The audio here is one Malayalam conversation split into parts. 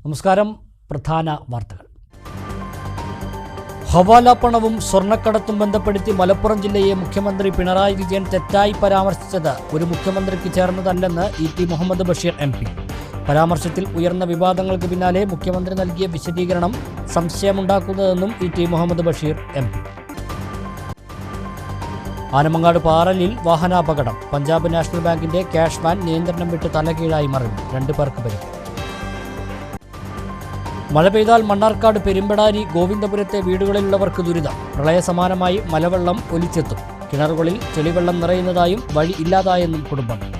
നമസ്കാരം. പ്രധാന വാർത്തകൾ. ഹവാല പണവും സ്വർണ്ണക്കടത്തും ബന്ധപ്പെടുത്തി മലപ്പുറം ജില്ലയെ മുഖ്യമന്ത്രി പിണറായി വിജയൻ തെറ്റായി പരാമർശിച്ചത് ഒരു മുഖ്യമന്ത്രിക്ക് ചേർന്നതല്ലെന്ന് ഇ.ടി. മുഹമ്മദ് ബഷീർ MP. പരാമർശത്തിൽ ഉയർന്ന വിവാദങ്ങൾക്ക് പിന്നാലെ മുഖ്യമന്ത്രി നൽകിയ വിശദീകരണം സംശയമുണ്ടാക്കുന്നതെന്നും ഇ.ടി. മുഹമ്മദ് ബഷീർ MP. ആനമങ്ങാട് പാറലിൽ വാഹനാപകടം. പഞ്ചാബ് നാഷണൽ ബാങ്കിന്റെ ക്യാഷ് വാൻ നിയന്ത്രണം വിട്ട് തലകീഴായി മറിഞ്ഞു. 2 പേർക്ക് പരിക്ക്. മഴ പെയ്താൽ മണ്ണാർക്കാട് പെരുമ്പടാരി ഗോവിന്ദപുരത്തെ വീടുകളിലുള്ളവർക്ക് ദുരിതം. പ്രളയസമാനമായി മലവെള്ളം ഒലിച്ചെത്തും. കിണറുകളിൽ ചെളിവെള്ളം നിറയുന്നതായും വഴി ഇല്ലാതായെന്നും കുടുംബങ്ങൾ.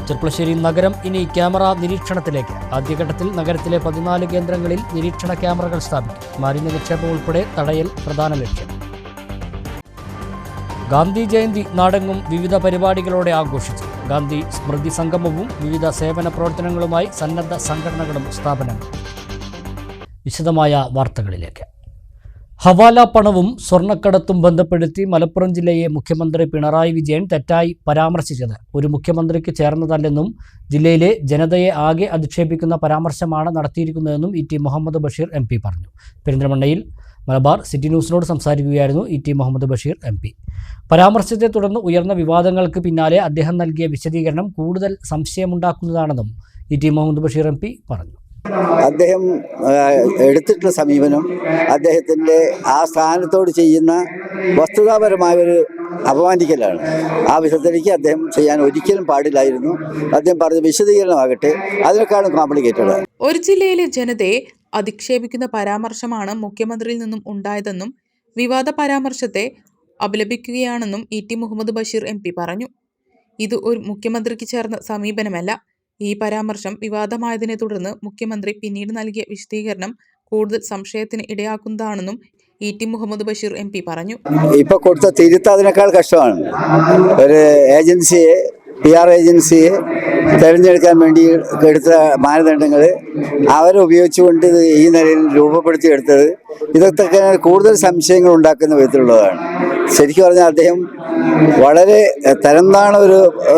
ചെർപ്പുളശ്ശേരി നഗരം ഇനി ക്യാമറ നിരീക്ഷണത്തിലേക്ക്. ആദ്യഘട്ടത്തിൽ നഗരത്തിലെ 14 കേന്ദ്രങ്ങളിൽ നിരീക്ഷണ ക്യാമറകൾ സ്ഥാപിക്കും. മാലിന്യ നിക്ഷേപം ഉൾപ്പെടെ തടയൽ പ്രധാന ലക്ഷ്യം. ഗാന്ധി ജയന്തി നാടെങ്ങും വിവിധ പരിപാടികളോടെ ആഘോഷിച്ചു. ഗാന്ധി സ്മൃതി സംഗമവും വിവിധ സേവന പ്രവർത്തനങ്ങളുമായി സന്നദ്ധ സംഘടനകളും സ്ഥാപനങ്ങളും. വിശദമായ വാർത്തകളിലേക്ക്. ഹവാല പണവും സ്വർണ്ണക്കടത്തും ബന്ധപ്പെടുത്തി മലപ്പുറം ജില്ലയെ മുഖ്യമന്ത്രി പിണറായി വിജയൻ തെറ്റായി പരാമർശിച്ചത് ഒരു മുഖ്യമന്ത്രിക്ക് ചേർന്നതല്ലെന്നും ജില്ലയിലെ ജനതയെ ആകെ അധിക്ഷേപിക്കുന്ന പരാമർശമാണ് നടത്തിയിരിക്കുന്നതെന്നും ഇ.ടി. മുഹമ്മദ് ബഷീർ MP പറഞ്ഞു. പെരിന്തൽമണ്ണയിൽ മലബാർ സിറ്റി ന്യൂസിനോട് സംസാരിക്കുകയായിരുന്നു ഇ.ടി. മുഹമ്മദ് ബഷീർ MP. പരാമർശത്തെ തുടർന്ന് ഉയർന്ന വിവാദങ്ങൾക്ക് പിന്നാലെ അദ്ദേഹം നൽകിയ വിശദീകരണം കൂടുതൽ സംശയമുണ്ടാക്കുന്നതാണെന്നും ഇ.ടി. മുഹമ്മദ് ബഷീർ MP പറഞ്ഞു. അദ്ദേഹം എടുത്തിട്ടുള്ള സമീപനം അദ്ദേഹത്തിൻ്റെ ആ സ്ഥാനത്തോട് ചെയ്യുന്ന വസ്തുതാപരമായൊരു അപമാനിക്കലാണ്. ആ വിധത്തിലേക്ക് അദ്ദേഹം ചെയ്യാൻ ഒരിക്കലും പാടില്ലായിരുന്നു. അദ്ദേഹം പറഞ്ഞ വിശദീകരണമാകട്ടെ അതിനേക്കാളും കോംപ്ലിക്കേറ്റഡ്. ഒരു ജില്ലയിലെ ജനതയെ അധിക്ഷേപിക്കുന്ന പരാമർശമാണ് മുഖ്യമന്ത്രിയിൽ നിന്നും ഉണ്ടായതെന്നും വിവാദ പരാമർശത്തെ അപലപിക്കുകയാണെന്നും ഇ.ടി. മുഹമ്മദ് ബഷീർ MP പറഞ്ഞു. ഇത് ഒരു മുഖ്യമന്ത്രിക്ക് ചേർന്ന സമീപനമല്ല. ഈ പരാമർശം വിവാദമായതിനെ തുടർന്ന് മുഖ്യമന്ത്രി പിന്നീട് നൽകിയ വിശദീകരണം കൂടുതൽ സംശയത്തിന് ഇടയാക്കുന്നതാണെന്നും ഇ.ടി. മുഹമ്മദ് ബഷീർ MP പറഞ്ഞു. ഇപ്പൊ കൊടുത്ത തിരുത്ത് അതിനേക്കാൾ കഷ്ടമാണ്. ഒരു ഏജൻസിയെ PR ഏജൻസിയെ തിരഞ്ഞെടുക്കാൻ വേണ്ടി എടുത്ത മാനദണ്ഡങ്ങൾ അവരെ ഉപയോഗിച്ചുകൊണ്ട് ഈ നിലയിൽ രൂപപ്പെടുത്തിയെടുത്തത് ഇതൊക്കെ കൂടുതൽ സംശയങ്ങൾ ഉണ്ടാക്കുന്ന വിധത്തിലുള്ളതാണ്. ശരിക്കും പറഞ്ഞാൽ അദ്ദേഹം വളരെ തരംതാണ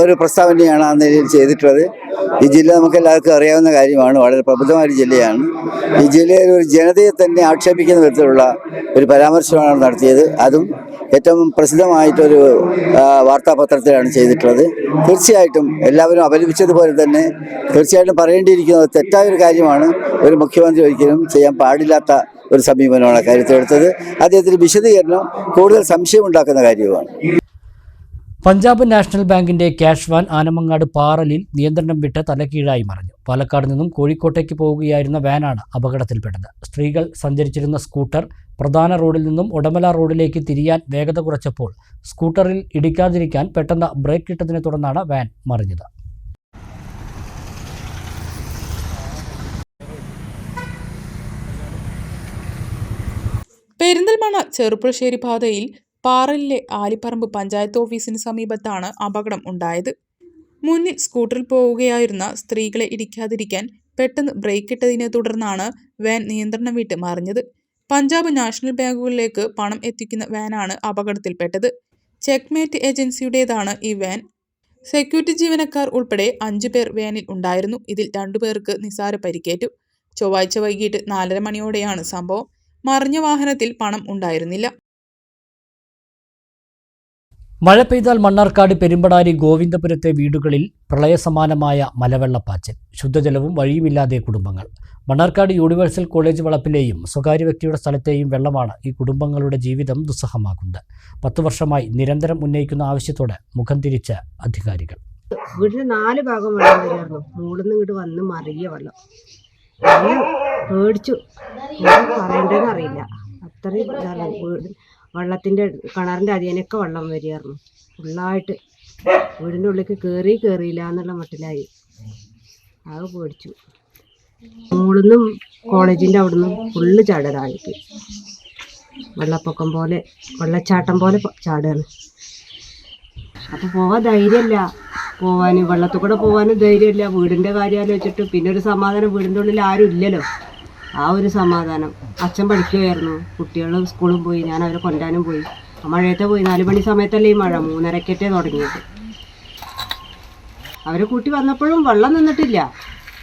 ഒരു പ്രസ്താവനയാണ് ആ നിലയിൽ ചെയ്തിട്ടുള്ളത്. ഈ ജില്ല നമുക്ക് എല്ലാവർക്കും അറിയാവുന്ന കാര്യമാണ്. വളരെ പ്രബുദ്ധമായ ജില്ലയാണ്. ഈ ജില്ലയിൽ ഒരു ജനതയെ തന്നെ ആക്ഷേപിക്കുന്ന വിധത്തിലുള്ള ഒരു പരാമർശമാണ് നടത്തിയത്. അതും ഏറ്റവും പ്രസിദ്ധമായിട്ടൊരു വാർത്താപത്രത്തിലാണ് ചെയ്തിട്ടുള്ളത്. തീർച്ചയായിട്ടും എല്ലാവരും അപലപിച്ചതുപോലെ തന്നെ തീർച്ചയായിട്ടും പറയേണ്ടിയിരിക്കുന്നത് തെറ്റായൊരു കാര്യമാണ്. ഒരു മുഖ്യമന്ത്രി ഒരിക്കലും ചെയ്യാൻ പാടില്ലാത്ത ഒരു സമീപനമാണ് കാര്യത്തിലെടുത്തത്. അദ്ദേഹത്തിന് വിശദീകരണം കൂടുതൽ സംശയമുണ്ടാക്കുന്ന കാര്യവുമാണ്. പഞ്ചാബ് നാഷണൽ ബാങ്കിന്റെ ക്യാഷ് വാൻ ആനമങ്ങാട് പാറലിൽ നിയന്ത്രണം വിട്ട് തലകീഴായി മറിഞ്ഞു. പാലക്കാട് നിന്നും കോഴിക്കോട്ടേക്ക് പോവുകയായിരുന്ന വാനാണ് അപകടത്തിൽപ്പെട്ടത്. സ്ത്രീകൾ സഞ്ചരിച്ചിരുന്ന സ്കൂട്ടർ പ്രധാന റോഡിൽ നിന്നും ഉടമല റോഡിലേക്ക് തിരിയാൻ വേഗത കുറച്ചപ്പോൾ സ്കൂട്ടറിൽ ഇടിക്കാതിരിക്കാൻ പെട്ടെന്ന് ബ്രേക്ക് ഇട്ടതിനെ തുടർന്നാണ് വാൻ മറിഞ്ഞത്. പെരിന്തൽമണ്ണ ചെറുപ്പുളശ്ശേരി പാതയിൽ പാറലിലെ ആലിപ്പറമ്പ് പഞ്ചായത്ത് ഓഫീസിന് സമീപത്താണ് അപകടം ഉണ്ടായത്. മുന്നിൽ സ്കൂട്ടറിൽ പോവുകയായിരുന്ന സ്ത്രീകളെ ഇടിക്കാതിരിക്കാൻ പെട്ടെന്ന് ബ്രേക്കിട്ടതിനെ തുടർന്നാണ് വാൻ നിയന്ത്രണം വിട്ട് മറിഞ്ഞത്. പഞ്ചാബ് നാഷണൽ ബാങ്കുകളിലേക്ക് പണം എത്തിക്കുന്ന വാനാണ് അപകടത്തിൽപ്പെട്ടത്. ചെക്ക്മേറ്റ് ഏജൻസിയുടേതാണ് ഈ വാൻ. സെക്യൂരിറ്റി ജീവനക്കാർ ഉൾപ്പെടെ 5 പേർ വാനിൽ ഉണ്ടായിരുന്നു. ഇതിൽ 2 പേർക്ക് നിസാര പരിക്കേറ്റു. ചൊവ്വാഴ്ച വൈകിട്ട് 4:30 മണിയോടെയാണ് സംഭവം. മറിഞ്ഞ വാഹനത്തിൽ പണം ഉണ്ടായിരുന്നില്ല. മഴ പെയ്താൽ മണ്ണാർക്കാട് പെരുമ്പടാരി ഗോവിന്ദപുരത്തെ വീടുകളിൽ പ്രളയസമാനമായ മലവെള്ളപ്പാച്ചിൽ. ശുദ്ധജലവും വഴിയുമില്ലാതെ കുടുംബങ്ങൾ. മണ്ണാർക്കാട് യൂണിവേഴ്സൽ കോളേജ് വളപ്പിലെയും സ്വകാര്യ വ്യക്തിയുടെ സ്ഥലത്തെയും വെള്ളമാണ് ഈ കുടുംബങ്ങളുടെ ജീവിതം ദുസ്സഹമാക്കുന്നത്. 10 വർഷമായി നിരന്തരം ഉന്നയിക്കുന്ന ആവശ്യത്തോടെ മുഖം തിരിച്ച അധികാരികൾ. വീടിന് 4 ഭാഗം വെള്ളം വരികയായിരുന്നു. മൂടുന്ന് ഇങ്ങോട്ട് വന്ന് മറിയ വെള്ളം പേടിച്ചു. പറയേണ്ടതെന്ന് അറിയില്ല. അത്രയും വെള്ളത്തിൻ്റെ കിണറിൻ്റെ അതിനൊക്കെ വെള്ളം വരികയായിരുന്നു. ഫുള്ളായിട്ട് വീടിൻ്റെ ഉള്ളിലേക്ക് കയറിയില്ല എന്നുള്ള മട്ടിലായി. അത് പേടിച്ചു. മുകളിൽ കോളേജിൻ്റെ അവിടുന്ന് ഫുള്ള് ചാടലായിട്ട് വെള്ളപ്പൊക്കം പോലെ വെള്ളച്ചാട്ടം പോലെ ചാടുകയാണ്. അപ്പോൾ പോവാൻ ധൈര്യമില്ല. വെള്ളത്തിൽ കൂടെ പോകാനും ധൈര്യമില്ല. വീടിൻ്റെ കാര്യം ആലോചിച്ചിട്ട് പിന്നെ ഒരു സമാധാനം, വീടിൻ്റെ ഉള്ളിൽ ആരും ഇല്ലല്ലോ. ആ ഒരു സമാധാനം. അച്ഛൻ പഠിക്കുകയായിരുന്നു, കുട്ടികൾ സ്കൂളിൽ പോയി, ഞാൻ അവരെ കൊണ്ടുവരാനും പോയി. മഴയത്തെ പോയി. 4 മണി സമയത്തല്ലേ ഈ മഴ, 3:30 തുടങ്ങിയത്. അവരെ കൂട്ടി വന്നപ്പോഴും വെള്ളം നിന്നിട്ടില്ല.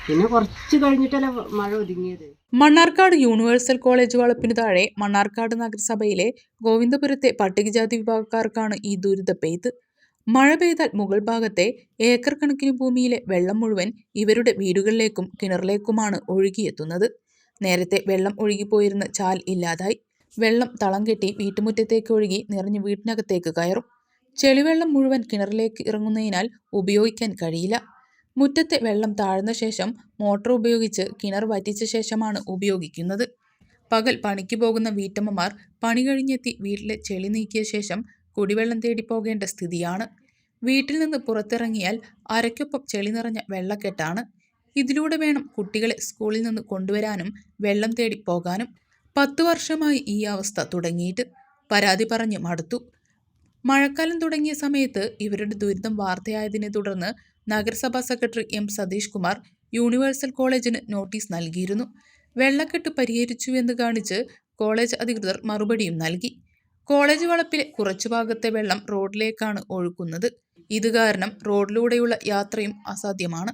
പിന്നെ കുറച്ച് കഴിഞ്ഞിട്ടല്ലേ മഴ ഒതുങ്ങിയത്. മണ്ണാർക്കാട് യൂണിവേഴ്സൽ കോളേജ് വളപ്പിന് താഴെ മണ്ണാർക്കാട് നഗരസഭയിലെ ഗോവിന്ദപുരത്തെ പട്ടികജാതി വിഭാഗക്കാർക്കാണ് ഈ ദുരിത പെയ്ത്ത്. മഴ പെയ്താൽ മുകൾ ഭാഗത്തെ ഏക്കർ കണക്കിന് ഭൂമിയിലെ വെള്ളം മുഴുവൻ ഇവരുടെ വീടുകളിലേക്കും കിണറിലേക്കുമാണ് ഒഴുകിയെത്തുന്നത്. നേരത്തെ വെള്ളം ഒഴുകിപ്പോയിരുന്ന ചാൽ ഇല്ലാതായി. വെള്ളം തളം കെട്ടി വീട്ടുമുറ്റത്തേക്ക് ഒഴുകി നിറഞ്ഞ് വീട്ടിനകത്തേക്ക് കയറും. ചെളിവെള്ളം മുഴുവൻ കിണറിലേക്ക് ഇറങ്ങുന്നതിനാൽ ഉപയോഗിക്കാൻ കഴിയില്ല. മുറ്റത്തെ വെള്ളം താഴ്ന്ന ശേഷം മോട്ടോർ ഉപയോഗിച്ച് കിണർ വറ്റിച്ച ശേഷമാണ് ഉപയോഗിക്കുന്നത്. പകൽ പണിക്ക് പോകുന്ന വീട്ടമ്മമാർ പണി കഴിഞ്ഞെത്തി വീട്ടിലെ ചെളി നീക്കിയ ശേഷം കുടിവെള്ളം തേടി പോകേണ്ട സ്ഥിതിയാണ്. വീട്ടിൽ നിന്ന് പുറത്തിറങ്ങിയാൽ അരയ്ക്കൊപ്പം ചെളി നിറഞ്ഞ വെള്ളക്കെട്ടാണ്. ഇതിലൂടെ വേണം കുട്ടികളെ സ്കൂളിൽ നിന്ന് കൊണ്ടുവരാനും വെള്ളം തേടി പോകാനും. 10 വർഷമായി ഈ അവസ്ഥ തുടങ്ങിയിട്ട്. പരാതി പറഞ്ഞ് മടുത്തു. മഴക്കാലം തുടങ്ങിയ സമയത്ത് ഇവരുടെ ദുരിതം വാർത്തയായതിനെ തുടർന്ന് നഗരസഭാ secretary M Satheesh Kumar universal കോളേജിന് നോട്ടീസ് നൽകിയിരുന്നു. വെള്ളക്കെട്ട് പരിഹരിച്ചുവെന്ന് കാണിച്ച് കോളേജ് അധികൃതർ മറുപടിയും നൽകി. കോളേജ് വളപ്പിലെ കുറച്ചു ഭാഗത്തെ വെള്ളം റോഡിലേക്കാണ് ഒഴുക്കുന്നത്. ഇത് കാരണം റോഡിലൂടെയുള്ള യാത്രയും അസാധ്യമാണ്.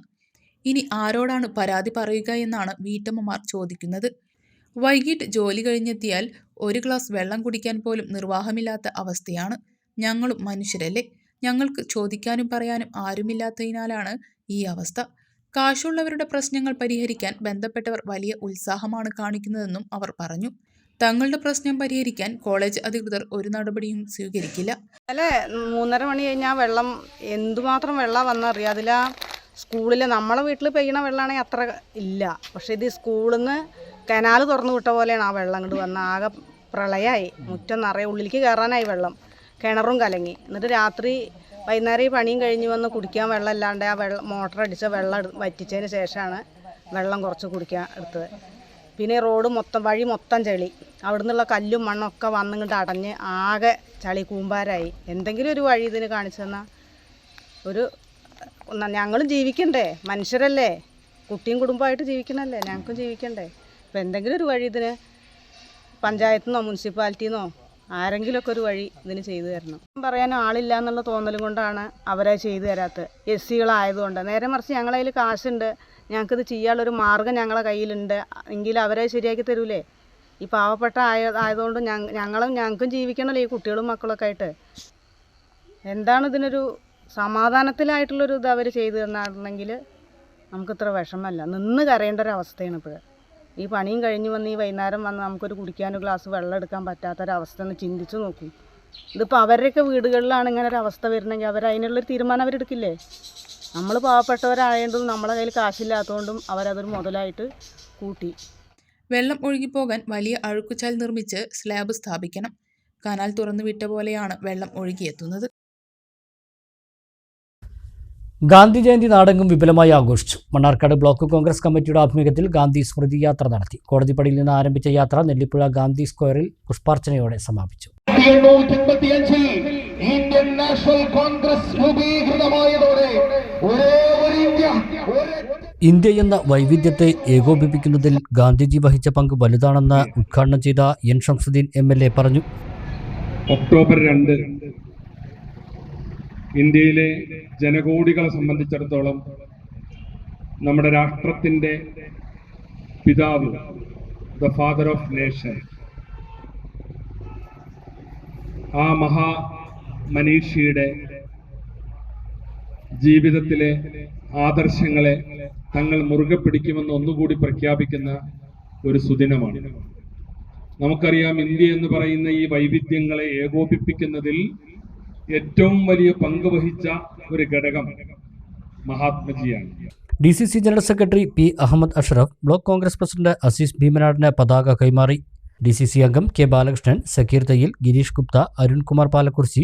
ഇനി ആരോടാണ് പരാതി പറയുക എന്നാണ് വീട്ടമ്മമാർ ചോദിക്കുന്നത്. വൈകിട്ട് ജോലി കഴിഞ്ഞെത്തിയാൽ ഒരു ഗ്ലാസ് വെള്ളം കുടിക്കാൻ പോലും നിർവാഹമില്ലാത്ത അവസ്ഥയാണ്. ഞങ്ങളും മനുഷ്യരല്ലേ, ഞങ്ങൾക്ക് ചോദിക്കാനും പറയാനും ആരുമില്ലാത്തതിനാലാണ് ഈ അവസ്ഥ. കാശുള്ളവരുടെ പ്രശ്നങ്ങൾ പരിഹരിക്കാൻ ബന്ധപ്പെട്ടവർ വലിയ ഉത്സാഹമാണ് കാണിക്കുന്നതെന്നും അവർ പറഞ്ഞു. തങ്ങളുടെ പ്രശ്നം പരിഹരിക്കാൻ കോളേജ് അധികൃതർ ഒരു നടപടിയും സ്വീകരിക്കില്ല. അല്ലേ 3:30 മണി കഴിഞ്ഞാൽ വെള്ളം എന്തുമാത്രം വെള്ളം വന്നറിയാതില്ല. സ്കൂളിൽ നമ്മളെ വീട്ടിൽ പെയ്യണ വെള്ളമാണെങ്കിൽ അത്ര ഇല്ല. പക്ഷേ ഇത് സ്കൂളിൽ നിന്ന് കനാൽ തുറന്നു വിട്ട പോലെയാണ് ആ വെള്ളം അങ്ങോട്ട് വന്ന. ആകെ പ്രളയമായി. മുറ്റം നിറയെ ഉള്ളിലേക്ക് കയറാനായി വെള്ളം. കിണറും കലങ്ങി. എന്നിട്ട് രാത്രി വൈകുന്നേരം ഈ പണിയും കഴിഞ്ഞ് വന്ന് കുടിക്കാൻ വെള്ളം ഇല്ലാണ്ട് ആ മോട്ടർ അടിച്ച വെള്ളം വറ്റിച്ചതിന് ശേഷമാണ് വെള്ളം കുറച്ച് കുടിക്കാൻ എടുത്തത്. പിന്നെ റോഡ് മൊത്തം വഴി മൊത്തം ചെളി. അവിടെ നിന്നുള്ള കല്ലും മണ്ണൊക്കെ വന്നിങ്ങോട്ട് അടഞ്ഞ് ആകെ ചളി കൂമ്പാരായി. എന്തെങ്കിലും ഒരു വഴി ഇതിന് കാണിച്ചു തന്നാൽ ഞങ്ങളും ജീവിക്കണ്ടേ, മനുഷ്യരല്ലേ, കുട്ടിയും കുടുംബമായിട്ട് ജീവിക്കണല്ലേ, ഞങ്ങൾക്കും ജീവിക്കണ്ടേ. അപ്പോൾ എന്തെങ്കിലും ഒരു വഴി ഇതിന് പഞ്ചായത്തിൽ നിന്നോ മുനിസിപ്പാലിറ്റിയിൽ നിന്നോ ആരെങ്കിലുമൊക്കെ ഒരു വഴി ഇതിന് ചെയ്തു തരണം. പറയാനും ആളില്ല എന്നുള്ള തോന്നലും കൊണ്ടാണ് അവരെ ചെയ്തു തരാത്തത്. SC-കളായതുകൊണ്ട്. നേരെ മറിച്ച് ഞങ്ങളുടെ കയ്യിൽ കാശുണ്ട്, ഞങ്ങൾക്കിത് ചെയ്യാനുള്ളൊരു മാർഗ്ഗം ഞങ്ങളുടെ കയ്യിലുണ്ട് എങ്കിൽ അവരെ ശരിയാക്കി തരൂലേ. ഈ പാവപ്പെട്ട ആയതുകൊണ്ട് ഞങ്ങൾക്കും ജീവിക്കണമല്ലോ, ഈ കുട്ടികളും മക്കളൊക്കെ ആയിട്ട്. എന്താണ് ഇതിനൊരു സമാധാനത്തിലായിട്ടുള്ളൊരു ഇത് അവർ ചെയ്തു തന്നിട്ടുണ്ടെങ്കിൽ നമുക്കിത്ര വിഷമമല്ല. നിന്ന് കരയേണ്ട ഒരു അവസ്ഥയാണ് ഇപ്പോൾ. ഈ പണിയും കഴിഞ്ഞ് വന്ന് ഈ വൈകുന്നേരം വന്ന് നമുക്കൊരു കുടിക്കാനൊരു ഗ്ലാസ് വെള്ളം എടുക്കാൻ പറ്റാത്തൊരവസ്ഥ ഒന്ന് ചിന്തിച്ച് നോക്കൂ. ഇതിപ്പോൾ അവരുടെയൊക്കെ വീടുകളിലാണ് ഇങ്ങനെ ഒരു അവസ്ഥ വരുന്നെങ്കിൽ അതിനുള്ളൊരു തീരുമാനം അവരെടുക്കില്ലേ? നമ്മൾ പാവപ്പെട്ടവരായതുകൊണ്ടും നമ്മളെ കയ്യിൽ കാശില്ലാത്തതുകൊണ്ടും അവരതൊരു മുതലായിട്ട് കൂട്ടി. വെള്ളം ഒഴുകിപ്പോകാൻ വലിയ അഴുക്കുചാൽ നിർമ്മിച്ച് സ്ലാബ് സ്ഥാപിക്കണം. കനാൽ തുറന്നു വിട്ട പോലെയാണ് വെള്ളം ഒഴുകിയെത്തുന്നത്. ഗാന്ധി ജയന്തി നാടെങ്ങും വിപുലമായി ആഘോഷിച്ചു. മണ്ണാർക്കാട് ബ്ലോക്ക് കോൺഗ്രസ് കമ്മിറ്റിയുടെ ആഭിമുഖ്യത്തിൽ ഗാന്ധി സ്മൃതി യാത്ര നടത്തി. കോടതിപ്പടിയിൽ നിന്ന് ആരംഭിച്ച യാത്ര നെല്ലിപ്പുഴ ഗാന്ധി സ്ക്വയറിൽ പുഷ്പാർച്ചനയോടെ സമാപിച്ചു. ഇന്ത്യൻ നാഷണൽ കോൺഗ്രസ് രൂപീകൃതമായതോടെ ഇന്ത്യ എന്ന വൈവിധ്യത്തെ ഏകോപിപ്പിക്കുന്നതിൽ ഗാന്ധിജി വഹിച്ച പങ്ക് വലുതാണെന്ന് ഉദ്ഘാടനം ചെയ്ത എൻ ഷംസുദ്ദീൻ MLA പറഞ്ഞു. ഒക്ടോബർ 2 ഇന്ത്യയിലെ ജനകോടികളെ സംബന്ധിച്ചിടത്തോളം നമ്മുടെ രാഷ്ട്രത്തിൻ്റെ പിതാവ്, ദ ഫാദർ ഓഫ് നേഷൻ, ആ മഹാമനീഷിയുടെ ജീവിതത്തിലെ ആദർശങ്ങളെ തങ്ങൾ മുറുകെ പിടിക്കുമെന്ന് ഒന്നുകൂടി പ്രഖ്യാപിക്കുന്ന ഒരു സുദിനമാണ്. നമുക്കറിയാം, ഇന്ത്യ എന്ന് പറയുന്ന ഈ വൈവിധ്യങ്ങളെ ഏകോപിപ്പിക്കുന്നതിൽ ഏറ്റവും വലിയ പങ്ക് വഹിച്ച ഒരു ഘടകം മഹാത്മജിയാണ്. DCC general secretary P. Ahammed Ashraf block congress president Azeez ഭീമനാടിന് പതാക കൈമാറി. DCC അംഗം K. ബാലകൃഷ്ണൻ, സക്കീർ തയ്യിൽ, ഗിരീഷ് ഗുപ്ത, അരുൺകുമാർ പാലക്കുറിശി,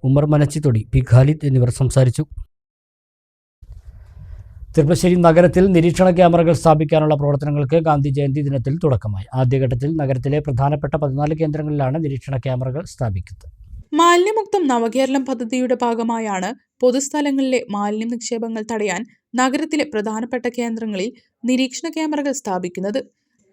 ഉമർ മനച്ചിത്തൊടി, P. ഖാലിദ് എന്നിവർ സംസാരിച്ചു. ചെർപ്പശ്ശേരി നഗരത്തിൽ നിരീക്ഷണ ക്യാമറകൾ സ്ഥാപിക്കാനുള്ള പ്രവർത്തനങ്ങൾക്ക് ഗാന്ധി ജയന്തി ദിനത്തിൽ തുടക്കമായി. ആദ്യഘട്ടത്തിൽ നഗരത്തിലെ പ്രധാനപ്പെട്ട 14 കേന്ദ്രങ്ങളിലാണ് നിരീക്ഷണ ക്യാമറകൾ സ്ഥാപിക്കുന്നത്. മാലിന്യമുക്തം നവകേരളം പദ്ധതിയുടെ ഭാഗമായാണ് പൊതുസ്ഥലങ്ങളിലെ മാലിന്യ നിക്ഷേപങ്ങൾ തടയാൻ നഗരത്തിലെ പ്രധാനപ്പെട്ട കേന്ദ്രങ്ങളിൽ നിരീക്ഷണ ക്യാമറകൾ സ്ഥാപിക്കുന്നത്.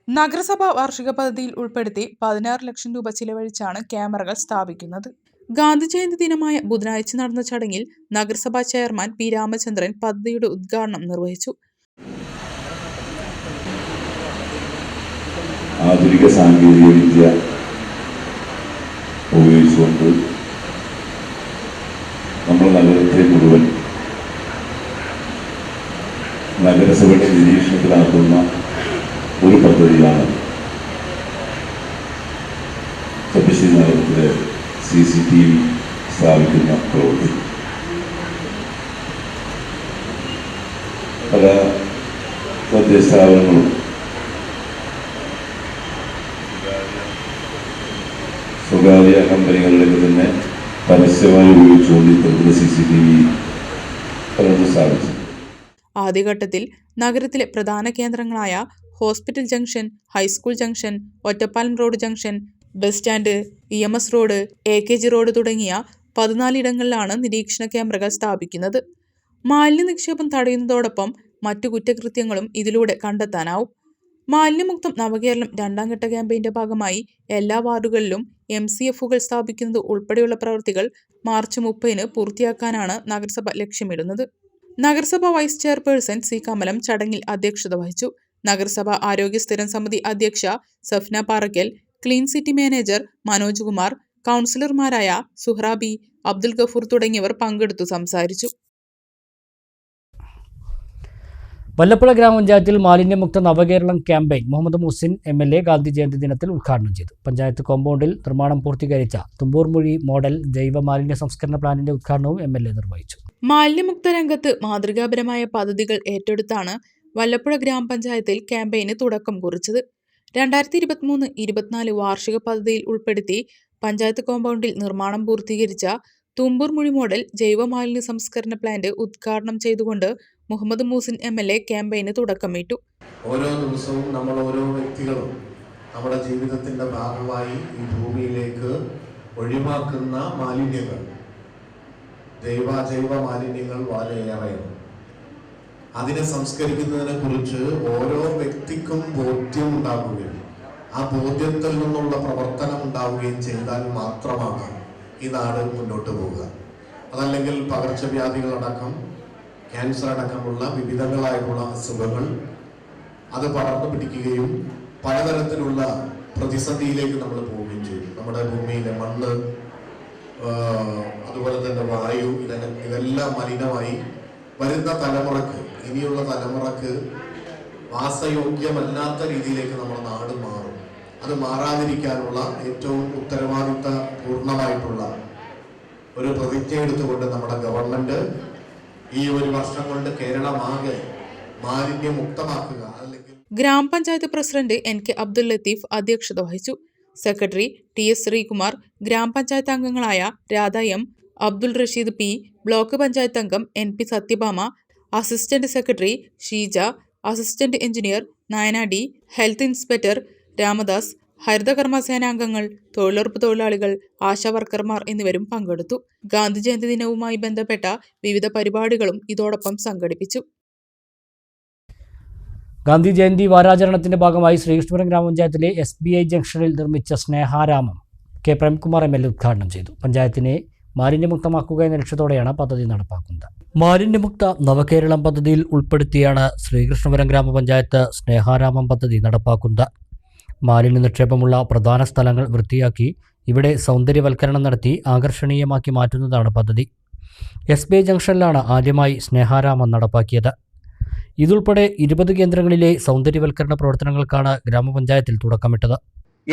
നഗരസഭ വാർഷിക പദ്ധതിയിൽ ഉൾപ്പെടുത്തി 16 ലക്ഷം രൂപ ചിലവഴിച്ചാണ് ക്യാമറകൾ സ്ഥാപിക്കുന്നത്. ഗാന്ധി ജയന്തി ദിനമായ ബുധനാഴ്ച നടന്ന ചടങ്ങിൽ നഗരസഭാ ചെയർമാൻ P. രാമചന്ദ്രൻ പദ്ധതിയുടെ ഉദ്ഘാടനം നിർവഹിച്ചു. ആധുനിക സാങ്കേതിക വിദ്യ ഉപയോഗിച്ചുകൊണ്ട് നമ്മൾ നഗരത്തെ മുഴുവൻ നഗരസഭയുടെ നിരീക്ഷണത്തിലാക്കുന്ന ഒരു പദ്ധതിയാണ് ചപ്പശ്ശേരി നഗരത്തിലെ CCTV സ്ഥാപിക്കുന്ന പ്രവൃത്തി. പല തദ്ദേശ സ്ഥാപനങ്ങളും സ്വകാര്യ കമ്പനികളിലേക്ക് തന്നെ പരസ്യമായി ഉപയോഗിച്ചുകൊണ്ട് ഇത്തരത്തിലുള്ള CCTV പലതും സ്ഥാപിച്ചു. ആദ്യഘട്ടത്തിൽ നഗരത്തിലെ പ്രധാന കേന്ദ്രങ്ങളായ hospital junction, high school junction, Ottapalam road junction, bus stand, EMS road, AKG road തുടങ്ങിയ 14 ഇടങ്ങളിലാണ് നിരീക്ഷണ ക്യാമറകൾ സ്ഥാപിക്കുന്നത്. മാലിന്യ നിക്ഷേപം തടയുന്നതോടൊപ്പം മറ്റു കുറ്റകൃത്യങ്ങളും ഇതിലൂടെ കണ്ടെത്താനാവും. മാലിന്യമുക്തം നവകേരളം 2ാം ഘട്ട ക്യാമ്പയിന്റെ ഭാഗമായി എല്ലാ വാർഡുകളിലും MCFകൾ സ്ഥാപിക്കുന്നത് ഉൾപ്പെടെയുള്ള പ്രവൃത്തികൾ മാർച്ച് 30-ന് പൂർത്തിയാക്കാനാണ് നഗരസഭ ലക്ഷ്യമിടുന്നത്. നഗരസഭ വൈസ് ചെയർപേഴ്സൺ C. കമലം ചടങ്ങിൽ അധ്യക്ഷത വഹിച്ചു. നഗരസഭ ആരോഗ്യ സ്ഥിരം സമിതി അധ്യക്ഷ Safna Parakkal, clean city manager Manoj Kumar, കൗൺസിലർമാരായ സുഹ്റാബി, അബ്ദുൽ ഗഫൂർ തുടങ്ങിയവർ പങ്കെടുത്തു സംസാരിച്ചു. വല്ലപ്പുഴ ഗ്രാമപഞ്ചായത്തിൽ മാലിന്യമുക്ത നവകേരളം ക്യാമ്പയിൻ മുഹമ്മദ് മുഹസിൻ MLA ഗാന്ധി ജയന്തി ദിനത്തിൽ ഉദ്ഘാടനം ചെയ്തു. പഞ്ചായത്ത് കോമ്പൗണ്ടിൽ നിർമ്മാണം പൂർത്തീകരിച്ച തുമ്പൂർമുഴി മോഡൽ ജൈവ മാലിന്യ സംസ്കരണ പ്ലാന്റിന്റെ ഉദ്ഘാടനവും MLA നിർവഹിച്ചു. മാലിന്യമുക്ത രംഗത്ത് മാതൃകാപരമായ പദ്ധതികൾ ഏറ്റെടുത്താണ് വല്ലപ്പുഴ ഗ്രാമപഞ്ചായത്തിൽ ക്യാമ്പയിന് തുടക്കം കുറിച്ചത്. 2023-24 വാർഷിക പദ്ധതിയിൽ ഉൾപ്പെടുത്തി പഞ്ചായത്ത് കോമ്പൗണ്ടിൽ നിർമ്മാണം പൂർത്തീകരിച്ച തുമ്പൂർമുഴി മോഡൽ ജൈവ മാലിന്യ സംസ്കരണ പ്ലാന്റ് ഉദ്ഘാടനം ചെയ്തുകൊണ്ട് മുഹമ്മദ് മുഹസിൻ MLA ക്യാമ്പയിന് തുടക്കമിട്ടു. ഓരോ ദിവസവും നമ്മൾ ഓരോ വ്യക്തികളും നമ്മുടെ ജീവിതത്തിൻ്റെ ഭാഗമായി ഈ ഭൂമിയിലേക്ക് ഒഴിവാക്കുന്ന മാലിന്യങ്ങൾ, ജൈവ മാലിന്യങ്ങൾ വളരെയേറെയാണ്. അതിനെ സംസ്കരിക്കുന്നതിനെ കുറിച്ച് ഓരോ വ്യക്തിക്കും ബോധ്യം ഉണ്ടാകുകയും ആ ബോധ്യത്തിൽ നിന്നുള്ള പ്രവർത്തനം ഉണ്ടാവുകയും ചെയ്താൽ മാത്രമാണ് ഈ നാട് മുന്നോട്ട് പോവുക. അതല്ലെങ്കിൽ പകർച്ചവ്യാധികളടക്കം, ക്യാൻസർ അടക്കമുള്ള വിവിധങ്ങളായിട്ടുള്ള അസുഖങ്ങൾ അത് പടർന്നു പിടിക്കുകയും പലതരത്തിലുള്ള പ്രതിസന്ധിയിലേക്ക് നമ്മൾ പോവുകയും ചെയ്യും. നമ്മുടെ ഭൂമിയിലെ മണ്ണ്, അതുപോലെ തന്നെ വായു, ഇതെല്ലാം മലിനമായി വരുന്ന തലമുറക്ക്, ഇനിയുള്ള തലമുറക്ക് വാസയോഗ്യമല്ലാത്ത രീതിയിലേക്ക് നമ്മുടെ നാട് മാറും. അത് മാറാതിരിക്കാനുള്ള ഏറ്റവും ഉത്തരവാദിത്ത പൂർണ്ണമായിട്ടുള്ള ഒരു പ്രതിജ്ഞ എടുത്തുകൊണ്ട് നമ്മുടെ ഗവൺമെന്റ് ഈ ഒരു വർഷം കൊണ്ട് കേരളമാകെ മാലിന്യമുക്തമാക്കുക. അല്ലെങ്കിൽ ഗ്രാമപഞ്ചായത്ത് പ്രസിഡന്റ് NK അബ്ദുൽ ലത്തീഫ് അധ്യക്ഷത വഹിച്ചു. സെക്രട്ടറി TS ശ്രീകുമാർ, ഗ്രാമപഞ്ചായത്ത് അംഗങ്ങളായ Radha M, Abdul Rasheed P, block panchayat അംഗം NP Sathyabhama, assistant secretary Sheeja, assistant engineer Nayana D, health inspector Ramadas, ഹരിതകർമ്മ സേനാംഗങ്ങൾ, തൊഴിലുറപ്പ് തൊഴിലാളികൾ, ആശാവർക്കർമാർ എന്നിവരും പങ്കെടുത്തു. ഗാന്ധി ജയന്തി ദിനവുമായി ബന്ധപ്പെട്ട വിവിധ പരിപാടികളും ഇതോടൊപ്പം സംഘടിപ്പിച്ചു. ഗാന്ധി ജയന്തി വാരാചരണത്തിന്റെ ഭാഗമായി ശ്രീകൃഷ്ണപുരം ഗ്രാമപഞ്ചായത്തിലെ SBI ജംഗ്ഷനിൽ നിർമ്മിച്ച സ്നേഹാരാമം K. പ്രേംകുമാർ MLA ഉദ്ഘാടനം ചെയ്തു. പഞ്ചായത്തിനെ മാലിന്യമുക്തമാക്കുക എന്ന ലക്ഷ്യത്തോടെയാണ് പദ്ധതി നടപ്പാക്കുന്നത്. മാലിന്യമുക്ത നവകേരളം പദ്ധതിയിൽ ഉൾപ്പെടുത്തിയാണ് ശ്രീകൃഷ്ണപുരം ഗ്രാമപഞ്ചായത്ത് സ്നേഹാരാമം പദ്ധതി നടപ്പാക്കുന്നത്. മാലിന്യ നിക്ഷേപമുള്ള പ്രധാന സ്ഥലങ്ങൾ വൃത്തിയാക്കി ഇവിടെ സൗന്ദര്യവൽക്കരണം നടത്തി ആകർഷണീയമാക്കി മാറ്റുന്നതാണ് പദ്ധതി. SBI ജംഗ്ഷനിലാണ് ആദ്യമായി സ്നേഹാരാമം നടപ്പാക്കിയത്. ഇതുൾപ്പെടെ 20 കേന്ദ്രങ്ങളിലെ സൗന്ദര്യവൽക്കരണ പ്രവർത്തനങ്ങൾക്കാണ് ഗ്രാമപഞ്ചായത്തിൽ തുടക്കമിട്ടത്.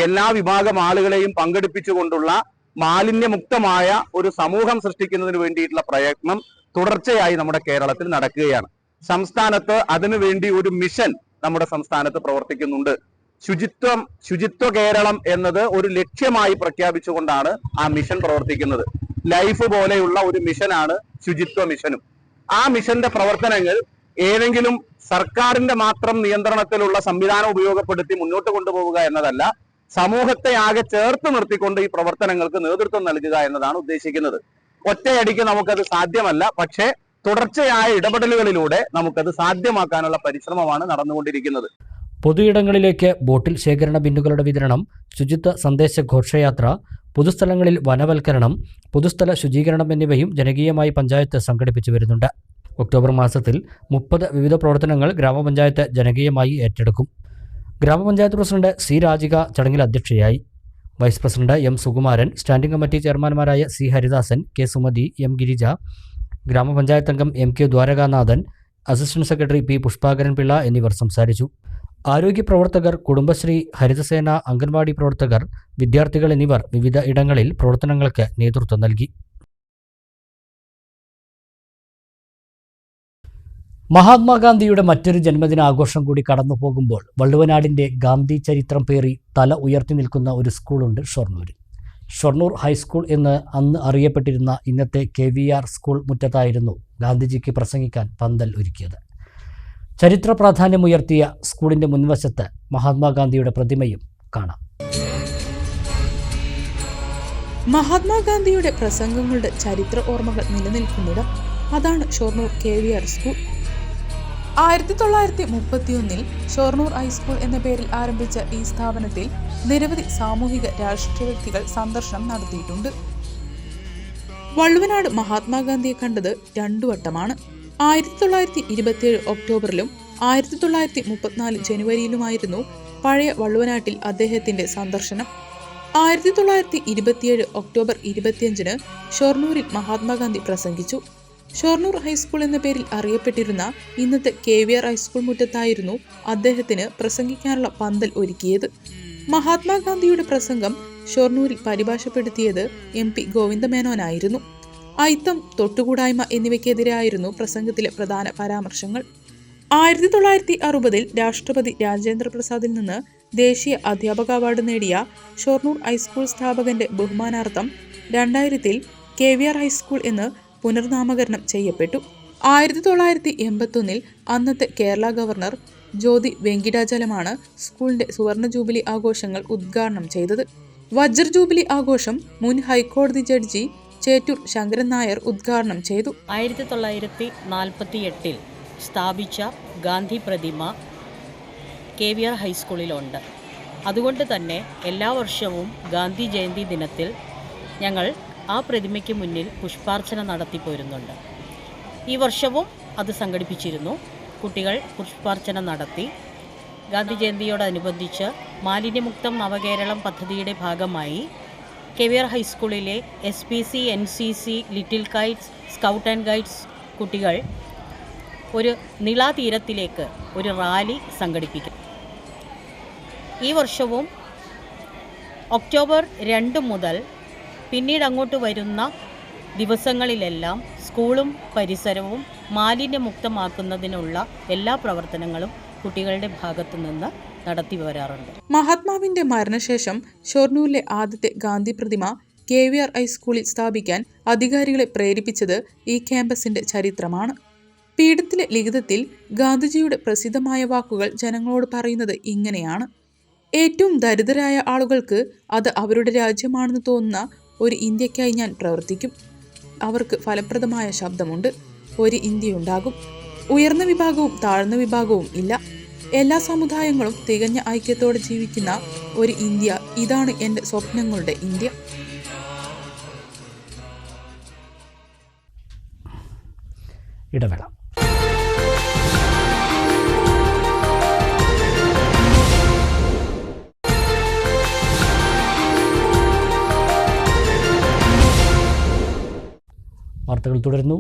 എല്ലാ വിഭാഗം ആളുകളെയും പങ്കെടുപ്പിച്ചുകൊണ്ടുള്ള മാലിന്യമുക്തമായ ഒരു സമൂഹം സൃഷ്ടിക്കുന്നതിന് വേണ്ടിയിട്ടുള്ള പ്രയത്നം തുടർച്ചയായി നമ്മുടെ കേരളത്തിൽ നടക്കുകയാണ്. സംസ്ഥാനത്ത് അതിനുവേണ്ടി ഒരു മിഷൻ നമ്മുടെ സംസ്ഥാനത്ത് പ്രവർത്തിക്കുന്നുണ്ട്. ശുചിത്വ കേരളം എന്നത് ഒരു ലക്ഷ്യമായി പ്രഖ്യാപിച്ചുകൊണ്ടാണ് ആ മിഷൻ പ്രവർത്തിക്കുന്നത്. ലൈഫ് പോലെയുള്ള ഒരു മിഷനാണ് ശുചിത്വ മിഷനും. ആ മിഷന്റെ പ്രവർത്തനങ്ങൾ ഏതെങ്കിലും സർക്കാരിന്റെ മാത്രം നിയന്ത്രണത്തിലുള്ള സംവിധാനം ഉപയോഗപ്പെടുത്തി മുന്നോട്ട് കൊണ്ടുപോവുക എന്നതല്ല, സമൂഹത്തെ ആകെ ചേർത്ത് നിർത്തിക്കൊണ്ട് ഈ പ്രവർത്തനങ്ങൾക്ക് നേതൃത്വം നൽകുക എന്നതാണ് ഉദ്ദേശിക്കുന്നത്. ഒറ്റയടിക്ക് നമുക്കത് സാധ്യമല്ല, പക്ഷേ തുടർച്ചയായ ഇടപെടലുകളിലൂടെ നമുക്കത് സാധ്യമാക്കാനുള്ള പരിശ്രമമാണ് നടന്നുകൊണ്ടിരിക്കുന്നത്. പൊതുയിടങ്ങളിലേക്ക് ബോട്ടിൽ ശേഖരണ ബിന്നുകളുടെ വിതരണം, ശുചിത്വ സന്ദേശ ഘോഷയാത്ര, പൊതുസ്ഥലങ്ങളിൽ വനവൽക്കരണം, പൊതുസ്ഥല ശുചീകരണം എന്നിവയും ജനകീയമായി പഞ്ചായത്ത് സംഘടിപ്പിച്ചു വരുന്നുണ്ട്. ഒക്ടോബർ മാസത്തിൽ 30 വിവിധ പ്രവർത്തനങ്ങൾ ഗ്രാമപഞ്ചായത്ത് ജനകീയമായി ഏറ്റെടുക്കും. ഗ്രാമപഞ്ചായത്ത് പ്രസിഡന്റ് സി രാജിക ചടങ്ങിൽ അധ്യക്ഷയായി. Vice president M Sukumaran, standing committee ചെയർമാൻമാരായ C Haridasan, K Sumathi, M Girija, ഗ്രാമപഞ്ചായത്ത് അംഗം M K Dwarakanathan, assistant secretary P Pushpakaran Pillai എന്നിവർ സംസാരിച്ചു. ആരോഗ്യ പ്രവർത്തകർ, കുടുംബശ്രീ, ഹരിതസേന, അംഗൻവാടി പ്രവർത്തകർ, വിദ്യാർത്ഥികൾ എന്നിവർ വിവിധ ഇടങ്ങളിൽ പ്രവർത്തനങ്ങൾക്ക് നേതൃത്വം നൽകി. മഹാത്മാഗാന്ധിയുടെ മറ്റൊരു ജന്മദിനാഘോഷം കൂടി കടന്നു പോകുമ്പോൾ വള്ളുവനാടിൻ്റെ ഗാന്ധി ചരിത്രം പേറി തല ഉയർത്തി നിൽക്കുന്ന ഒരു സ്കൂളുണ്ട് ഷൊർണൂരിൽ. ഷൊർണൂർ ഹൈസ്കൂൾ എന്ന് അന്ന് അറിയപ്പെട്ടിരുന്ന ഇന്നത്തെ KVR സ്കൂൾ മുറ്റത്തായിരുന്നു ഗാന്ധിജിക്ക് പ്രസംഗിക്കാൻ പന്തൽ ഒരുക്കിയത്. ചരിത്ര പ്രാധാന്യമുയർത്തിയ സ്കൂളിൻ്റെ മുൻവശത്ത് മഹാത്മാഗാന്ധിയുടെ പ്രതിമയും കാണാം. മഹാത്മാഗാന്ധിയുടെ പ്രസംഗങ്ങളുടെ ചരിത്ര ഓർമ്മകൾ നിലനിൽക്കുന്നിടം അതാണ് Shoranur KVR school. 1931 Shoranur high school എന്ന പേരിൽ ആരംഭിച്ച ഈ സ്ഥാപനത്തിൽ നിരവധി സാമൂഹിക രാഷ്ട്രീയ വ്യക്തികൾ സന്ദർശനം നടത്തിയിട്ടുണ്ട്. വള്ളുവനാട് മഹാത്മാഗാന്ധിയെ കണ്ടത് 2 വട്ടമാണ്. 1927 ഒക്ടോബറിലും 1934 ജനുവരിയിലുമായിരുന്നു പഴയ വള്ളുവനാട്ടിൽ അദ്ദേഹത്തിന്റെ സന്ദർശനം. 1927 ഒക്ടോബർ 25 ഷൊർണൂരിൽ മഹാത്മാഗാന്ധി പ്രസംഗിച്ചു. ഷൊർണൂർ ഹൈസ്കൂൾ എന്ന പേരിൽ അറിയപ്പെട്ടിരുന്ന ഇന്നത്തെ KVR ഹൈസ്കൂൾ മുറ്റത്തായിരുന്നു അദ്ദേഹത്തിന് പ്രസംഗിക്കാനുള്ള പന്തൽ ഒരുക്കിയത്. മഹാത്മാഗാന്ധിയുടെ പ്രസംഗം ഷൊർണൂരിൽ പരിഭാഷപ്പെടുത്തിയത് MP ഗോവിന്ദമേനോനായിരുന്നു. അയിത്തം, തൊട്ടുകൂടായ്മ എന്നിവയ്ക്കെതിരായിരുന്നു പ്രസംഗത്തിലെ പ്രധാന പരാമർശങ്ങൾ. 1960 രാഷ്ട്രപതി രാജേന്ദ്ര പ്രസാദിൽ നിന്ന് ദേശീയ അധ്യാപക അവാർഡ് നേടിയ ഷൊർണൂർ ഹൈസ്കൂൾ സ്ഥാപകന്റെ ബഹുമാനാർത്ഥം 2000 KVR ഹൈസ്കൂൾ എന്ന് പുനർനാമകരണം ചെയ്യപ്പെട്ടു. 1981 അന്നത്തെ കേരള ഗവർണർ ജ്യോതി വെങ്കിടാചലമാണ് സ്കൂളിന്റെ സുവർണ ജൂബിലി ആഘോഷങ്ങൾ ഉദ്ഘാടനം ചെയ്തത്. വജ്ര ജൂബിലി ആഘോഷം മുൻ ഹൈക്കോടതി ജഡ്ജി ചേറ്റൂർ ശങ്കരൻ നായർ ഉദ്ഘാടനം ചെയ്തു. 1948 സ്ഥാപിച്ച ഗാന്ധി പ്രതിമ KVR ഹൈസ്കൂളിലുണ്ട്. അതുകൊണ്ട് തന്നെ എല്ലാ വർഷവും ഗാന്ധി ജയന്തി ദിനത്തിൽ ഞങ്ങൾ ആ പ്രതിമയ്ക്ക് മുന്നിൽ പുഷ്പാർച്ചന നടത്തിപ്പോരുന്നുണ്ട്. ഈ വർഷവും അത് സംഘടിപ്പിച്ചിരുന്നു. കുട്ടികൾ പുഷ്പാർച്ചന നടത്തി. ഗാന്ധി ജയന്തിയോടനുബന്ധിച്ച് മാലിന്യമുക്തം നവകേരളം പദ്ധതിയുടെ ഭാഗമായി KVR ഹൈസ്കൂളിലെ SPC, NCC, little Kites, scout and guides കുട്ടികൾ ഒരു നിളാതീരത്തിലേക്ക് ഒരു റാലി സംഘടിപ്പിക്കും. ഈ വർഷവും ഒക്ടോബർ 2 മുതൽ പിന്നീട് അങ്ങോട്ട് വരുന്ന ദിവസങ്ങളിലെല്ലാം സ്കൂളും പരിസരവും മാലിന്യമുക്തമാക്കുന്നതിനുള്ള എല്ലാ പ്രവർത്തനങ്ങളും കുട്ടികളുടെ ഭാഗത്തു നിന്ന് നടത്തി വരാറുണ്ട്. മഹാത്മാവിന്റെ മരണശേഷം ഷൊർണൂരിലെ ആദ്യത്തെ ഗാന്ധി പ്രതിമ KVR ഹൈസ്കൂളിൽ സ്ഥാപിക്കാൻ അധികാരികളെ പ്രേരിപ്പിച്ചത് ഈ ക്യാമ്പസിന്റെ ചരിത്രമാണ്. പീഠത്തിലെ ലിഖിതത്തിൽ ഗാന്ധിജിയുടെ പ്രസിദ്ധമായ വാക്കുകൾ ജനങ്ങളോട് പറയുന്നത് ഇങ്ങനെയാണ്: ഏറ്റവും ദരിദ്രരായ ആളുകൾക്ക് അത് അവരുടെ രാജ്യമാണെന്ന് തോന്നുന്ന ഒരു ഇന്ത്യക്കായി ഞാൻ പ്രവർത്തിക്കും. അവർക്ക് ഫലപ്രദമായ ശബ്ദമുണ്ട്. ഒരു ഇന്ത്യയുണ്ടാകും. ഉയർന്ന വിഭാഗവും താഴ്ന്ന വിഭാഗവും ഇല്ല. എല്ലാ സമുദായങ്ങളും തികഞ്ഞ ഐക്യത്തോടെ ജീവിക്കുന്ന ഒരു ഇന്ത്യ. ഇതാണ് എൻ്റെ സ്വപ്നങ്ങളുടെ ഇന്ത്യ. ഇടവേള. വാർത്തകൾ തുടരുന്നു.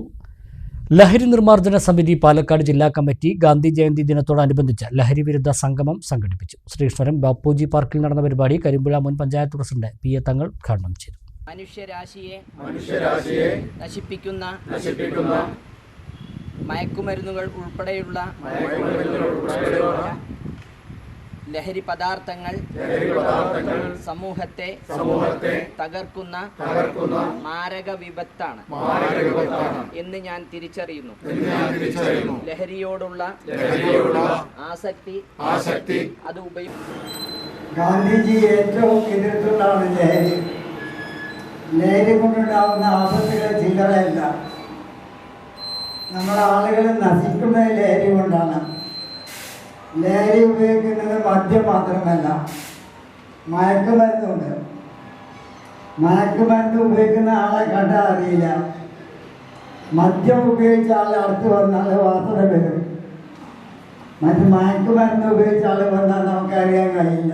ലഹരി നിർമ്മാർജ്ജന സമിതി പാലക്കാട് ജില്ലാ കമ്മിറ്റി ഗാന്ധി ജയന്തി ദിനത്തോടനുബന്ധിച്ച് ലഹരി വിരുദ്ധ സംഗമം സംഘടിപ്പിച്ചു. ശ്രീശ്വരം ബാപ്പുജി പാർക്കിൽ നടന്ന പരിപാടി കരിമ്പുഴ മുൻ പഞ്ചായത്ത് പ്രസിഡന്റ് PA തങ്ങൾ ഉദ്ഘാടനം ചെയ്തു. മനുഷ്യരാശിയെ നശിപ്പിക്കുന്ന മയക്കുമരുന്നുകൾ ഉൾപ്പെടെയുള്ള ലഹരി പദാർത്ഥങ്ങൾ സമൂഹത്തെ തകർക്കുന്ന മാരക വിപത്താണ് എന്ന് ഞാൻ തിരിച്ചറിയുന്നു. ലഹരിയോടുള്ള ആസക്തി അത് ഗാന്ധിജി ഏറ്റവും എതിർത്തുള്ളതാണ് ലഹരി. ലഹരി കൊണ്ടുണ്ടാവുന്ന ആപത്തുകൾ ചില്ലറയല്ല. നമ്മുടെ ആളുകൾ നശിക്കുന്നത് ലഹരി കൊണ്ടാണ്. ലഹരി ഉപയോഗിക്കുന്നത് മദ്യം മാത്രമല്ല, മയക്കുമരുന്നുണ്ട്. മയക്കുമരുന്ന് ഉപയോഗിക്കുന്ന ആളെ കണ്ടാൽ അറിയില്ല. മദ്യം ഉപയോഗിച്ച ആൾ അടുത്ത് വന്നാൽ വാസന വരും. മറ്റ് മയക്കുമരുന്ന് ഉപയോഗിച്ച ആൾ വന്നാൽ നമുക്കറിയാൻ കഴിയില്ല.